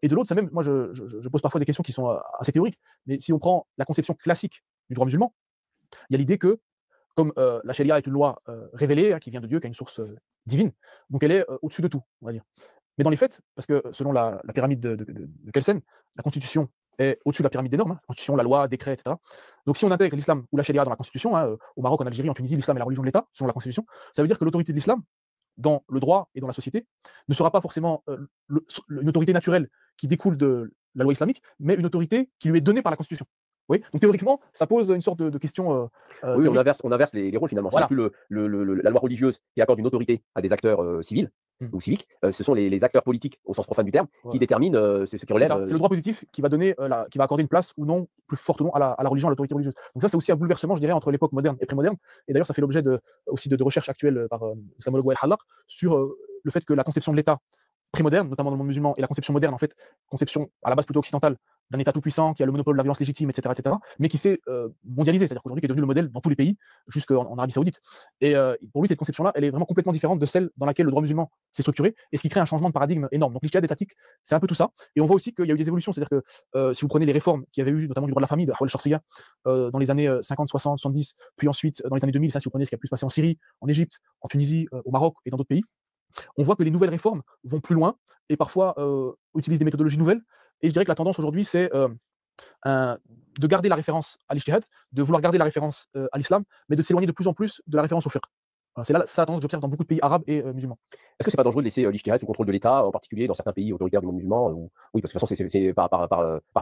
Et de l'autre, c'est même, moi, je pose parfois des questions qui sont assez théoriques, mais si on prend la conception classique du droit musulman, il y a l'idée que, comme la charia est une loi révélée, qui vient de Dieu, qui a une source divine, donc elle est au-dessus de tout, on va dire. Mais dans les faits, parce que selon la pyramide de Kelsen, la Constitution est au-dessus de la pyramide des normes, Constitution, la loi, décret, etc. Donc si on intègre l'islam ou la charia dans la Constitution, au Maroc, en Algérie, en Tunisie, l'islam est la religion de l'État, selon la Constitution, ça veut dire que l'autorité de l'islam, dans le droit et dans la société, ne sera pas forcément une autorité naturelle qui découle de la loi islamique, mais une autorité qui lui est donnée par la Constitution. Oui, donc théoriquement, ça pose une sorte de question. Oui, on inverse les rôles finalement. Voilà. C'est plus la loi religieuse qui accorde une autorité à des acteurs civils ou civiques. Ce sont les acteurs politiques au sens profane du terme qui déterminent ce qui relève. C'est le droit positif qui va donner, qui va accorder une place ou non, plus forte ou non, à la religion, à l'autorité religieuse. Donc ça, c'est aussi un bouleversement, je dirais, entre l'époque moderne et prémoderne. Et d'ailleurs, ça fait l'objet aussi de recherches actuelles par Samuel Wael Halaq sur le fait que la conception de l'État prémoderne, notamment dans le monde musulman, et la conception moderne, en fait, conception à la base plutôt occidentale d'un État tout-puissant qui a le monopole de la violence légitime, etc., mais qui s'est mondialisé, c'est-à-dire qu'aujourd'hui qui est devenu le modèle dans tous les pays, jusqu'en Arabie Saoudite. Et pour lui, cette conception-là, elle est vraiment complètement différente de celle dans laquelle le droit musulman s'est structuré, et ce qui crée un changement de paradigme énorme. Donc l'ijtihad étatique, c'est un peu tout ça. Et on voit aussi qu'il y a eu des évolutions, c'est-à-dire que si vous prenez les réformes qu'il y avait eu, notamment du droit de la famille, de Ahwal al-Sharciya, dans les années 50, 60, 70, puis ensuite dans les années 2000, ça, si vous prenez ce qui a pu se passer en Syrie, en Égypte, en Tunisie, au Maroc et dans d'autres pays, on voit que les nouvelles réformes vont plus loin et parfois utilisent des méthodologies nouvelles. Et je dirais que la tendance aujourd'hui, c'est de garder la référence à l'ijtihad, de vouloir garder la référence à l'islam, mais de s'éloigner de plus en plus de la référence au fiqh. Voilà, c'est là ça la tendance que j'observe dans beaucoup de pays arabes et musulmans. Est-ce que c'est pas dangereux de laisser l'ijtihad sous contrôle de l'État, en particulier dans certains pays autoritaires du monde musulman Oui, parce que de toute façon, c'est par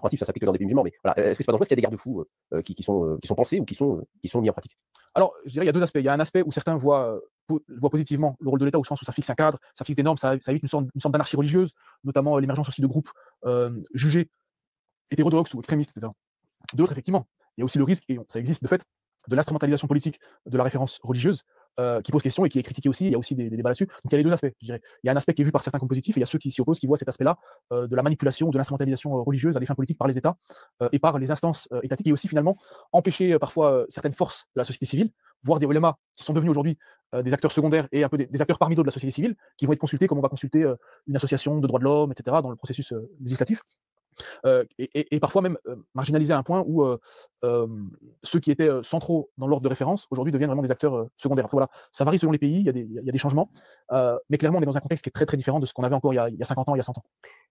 principe, ça s'applique que dans des pays musulmans. Mais voilà, est-ce que c'est pas dangereux? Est-ce qu'il y a des garde-fous qui sont pensés ou qui sont mis en pratique? Alors, je dirais il y a deux aspects. Il y a un aspect où certains voient positivement le rôle de l'État, au sens où ça fixe un cadre, ça fixe des normes, ça évite une sorte d'anarchie religieuse, notamment l'émergence aussi de groupes jugés hétérodoxes ou extrémistes, etc. De l'autre, effectivement, il y a aussi le risque, et ça existe de fait, de l'instrumentalisation politique de la référence religieuse qui pose question et qui est critiquée aussi. Il y a aussi des débats là-dessus. Donc il y a les deux aspects, je dirais. Il y a un aspect qui est vu par certains comme positif et il y a ceux qui s'y opposent, qui voient cet aspect-là de la manipulation ou de l'instrumentalisation religieuse à des fins politiques par les États et par les instances étatiques, et aussi finalement empêcher parfois certaines forces de la société civile, voire des ulémas qui sont devenus aujourd'hui des acteurs secondaires et un peu des acteurs parmi d'autres de la société civile, qui vont être consultés comme on va consulter une association de droits de l'homme, etc., dans le processus législatif. Et parfois même marginalisés à un point où ceux qui étaient centraux dans l'ordre de référence aujourd'hui deviennent vraiment des acteurs secondaires. Après, voilà, ça varie selon les pays, il y a des changements, mais clairement on est dans un contexte qui est très très différent de ce qu'on avait encore il y a 50 ans, il y a 100 ans.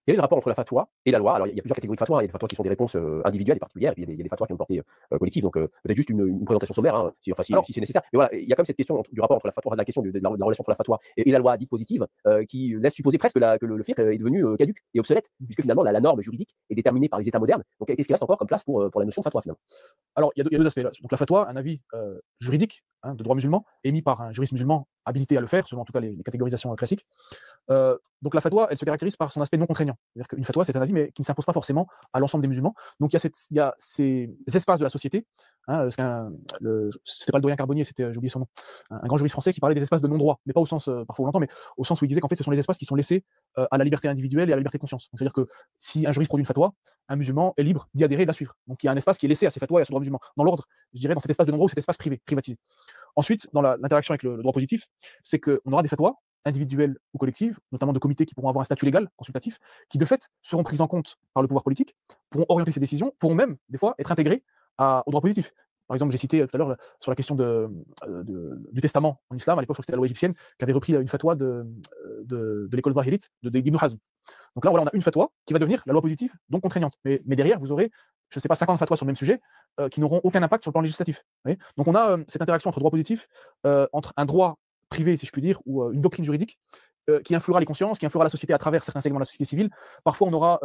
Quel est le rapport entre la fatwa et la loi? Alors, il y a plusieurs catégories de fatwas. Il y a des fatwas qui sont des réponses individuelles et particulières, et puis il y a des fatwas qui ont une portée collective. Donc, peut-être juste une présentation sommaire, hein, si c'est nécessaire. Mais voilà, il y a comme cette question du rapport entre la fatwa, la question de la relation entre la fatwa et la loi dite positive, qui laisse supposer presque que le fiqh est devenu caduc et obsolète, puisque finalement la norme juridique est déterminée par les États modernes. Donc, qu'est-ce qu'il reste encore comme place pour la notion de fatwa finalement? Alors, il y a deux aspects là. Donc, la fatwa, un avis juridique de droit musulman, émis par un juriste musulman habilité à le faire, selon en tout cas les catégorisations classiques. Donc, la fatwa, elle se caractérise par son aspect non contraignant. C'est-à-dire qu'une fatwa, c'est un avis, mais qui ne s'impose pas forcément à l'ensemble des musulmans. Donc, il y a ces espaces de la société. C'était pas le doyen Carbonnier, c'était, j'ai oublié son nom, un grand juriste français qui parlait des espaces de non-droit, mais pas au sens, parfois on l'entend, mais au sens où il disait qu'en fait, ce sont les espaces qui sont laissés à la liberté individuelle et à la liberté de conscience. Donc, c'est-à-dire que si un juriste produit une fatwa, un musulman est libre d'y adhérer et de la suivre. Donc, il y a un espace qui est laissé à ces fatwas et à ce droit musulman. Dans l'ordre, je dirais, dans cet espace de non-droit ou cet espace privé, privatisé. Ensuite, dans l'interaction avec le droit positif, c'est qu'on aura des fatwas individuelles ou collectives, notamment de comités qui pourront avoir un statut légal, consultatif, qui de fait seront prises en compte par le pouvoir politique, pourront orienter ces décisions, pourront même, des fois, être intégrées au droit positif. Par exemple, j'ai cité tout à l'heure sur la question du testament en islam, à l'époque, je crois que c'était la loi égyptienne, qui avait repris une fatwa de l'école Zahirite, d'Ibn Hazm. Donc là, voilà, on a une fatwa qui va devenir la loi positive, donc contraignante. Mais derrière, vous aurez, je ne sais pas, 50 fatwas sur le même sujet qui n'auront aucun impact sur le plan législatif. Donc on a cette interaction entre droit positif, entre un droit privé, si je puis dire, ou une doctrine juridique qui influera les consciences, qui influera la société à travers certains segments de la société civile. Parfois, on aura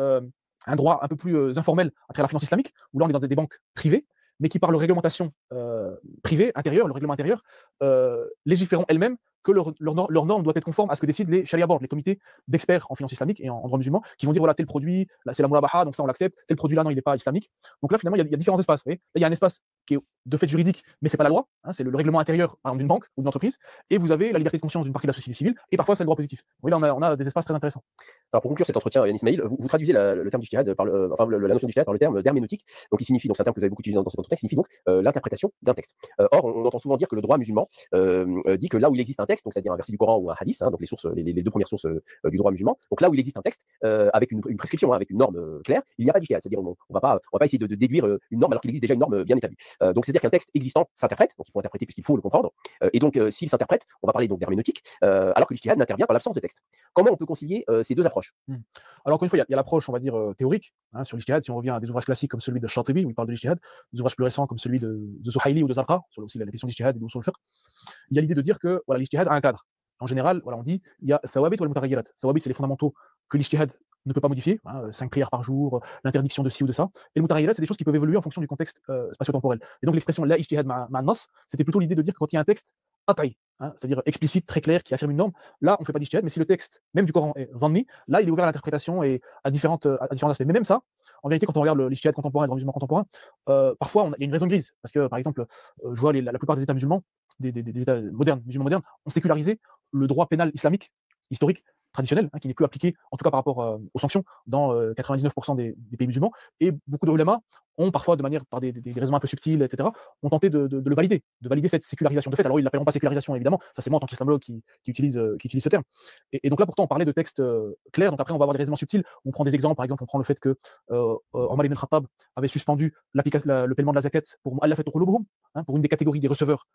un droit un peu plus informel à travers la finance islamique, où là, on est dans des banques privées, mais qui, par leur réglementation privée, intérieure, le règlement intérieur, légiféreront elles-mêmes que leur norme doit être conforme à ce que décident les Sharia Board, les comités d'experts en finance islamique et en droit musulman, qui vont dire voilà, tel produit, là, c'est la murabaha, donc ça on l'accepte, tel produit là, non, il n'est pas islamique. Donc là, finalement, il y a différents espaces. Là, il y a un espace qui est de fait juridique, mais c'est pas la loi, c'est le règlement intérieur, par exemple, d'une banque ou d'une entreprise, et vous avez la liberté de conscience d'une partie de la société civile, et parfois c'est le droit positif. Oui, là, on a des espaces très intéressants. Alors pour conclure cet entretien, Yann Ismail, vous traduisez le terme d'ijtihad la notion d'ijtihad par le terme d'herméneutique, donc qui signifie, donc c'est un terme que vous avez beaucoup utilisé dans cet entretien, qui signifie donc l'interprétation d'un texte. Or, on entend souvent dire que le droit musulman dit que là où il existe un texte, donc c'est-à-dire un verset du Coran ou un hadith, donc les deux premières sources du droit musulman, donc là où il existe un texte avec une prescription, avec une norme claire, il n'y a pas d'ijtihad, c'est-à-dire on va pas essayer de déduire une norme alors qu'il existe déjà une norme bien établie. Donc c'est-à-dire qu'un texte existant s'interprète, donc il faut interpréter puisqu'il faut le comprendre, et donc s'il s'interprète, on va parler donc d'herméneutique, alors que l'ijtihad n'intervient par l'absence de texte. Comment on peut concilier ces deux approches? Alors encore une fois, il y a l'approche, on va dire, théorique sur l'ijtihad. Si on revient à des ouvrages classiques comme celui de Shatibi, où il parle de l'ijtihad, des ouvrages plus récents comme celui de Zuhayli ou de Zarqa, sur aussi la question d'ijtihad et de usul al-fiqh, il y a l'idée de dire que voilà, l'ijtihad a un cadre. En général, voilà, on dit il y a thawabit wal mutaghayyirat. Thawabit, c'est les fondamentaux que l'ijtihad ne peut pas modifier, 5 prières par jour, l'interdiction de ci ou de ça. Et le mutaghayyirat, c'est des choses qui peuvent évoluer en fonction du contexte spatio-temporel. Et donc l'expression la ijtihad ma'a nas, c'était plutôt l'idée de dire que quand il y a un texte qat'i, c'est-à-dire explicite, très clair, qui affirme une norme, là on ne fait pas d'ijtihad, mais si le texte, même du Coran, est dhanni, là il est ouvert à l'interprétation et à différents aspects. Mais même ça, en vérité, quand on regarde l'ijtihad contemporain et le droit musulman contemporain, parfois il y a une raison grise. Parce que par exemple, je vois la plupart des États musulmans, des États modernes, musulmans modernes, ont sécularisé le droit pénal islamique, historique, traditionnel, qui n'est plus appliqué, en tout cas par rapport aux sanctions, dans 99% des pays musulmans. Et beaucoup de ulama ont parfois, par des raisons un peu subtiles, etc., ont tenté de le valider, de valider cette sécularisation. De fait, alors ils ne l'appelleront pas sécularisation, évidemment, ça c'est moi en tant qu'islamologue qui utilise ce terme. Et donc là, pourtant, on parlait de textes clairs, donc après on va avoir des raisonnements subtils, on prend des exemples, par exemple, on prend le fait que Omar ibn Khattab avait suspendu le paiement de la zakat pour Mu'allafat qulubuhum, pour une des catégories des receveurs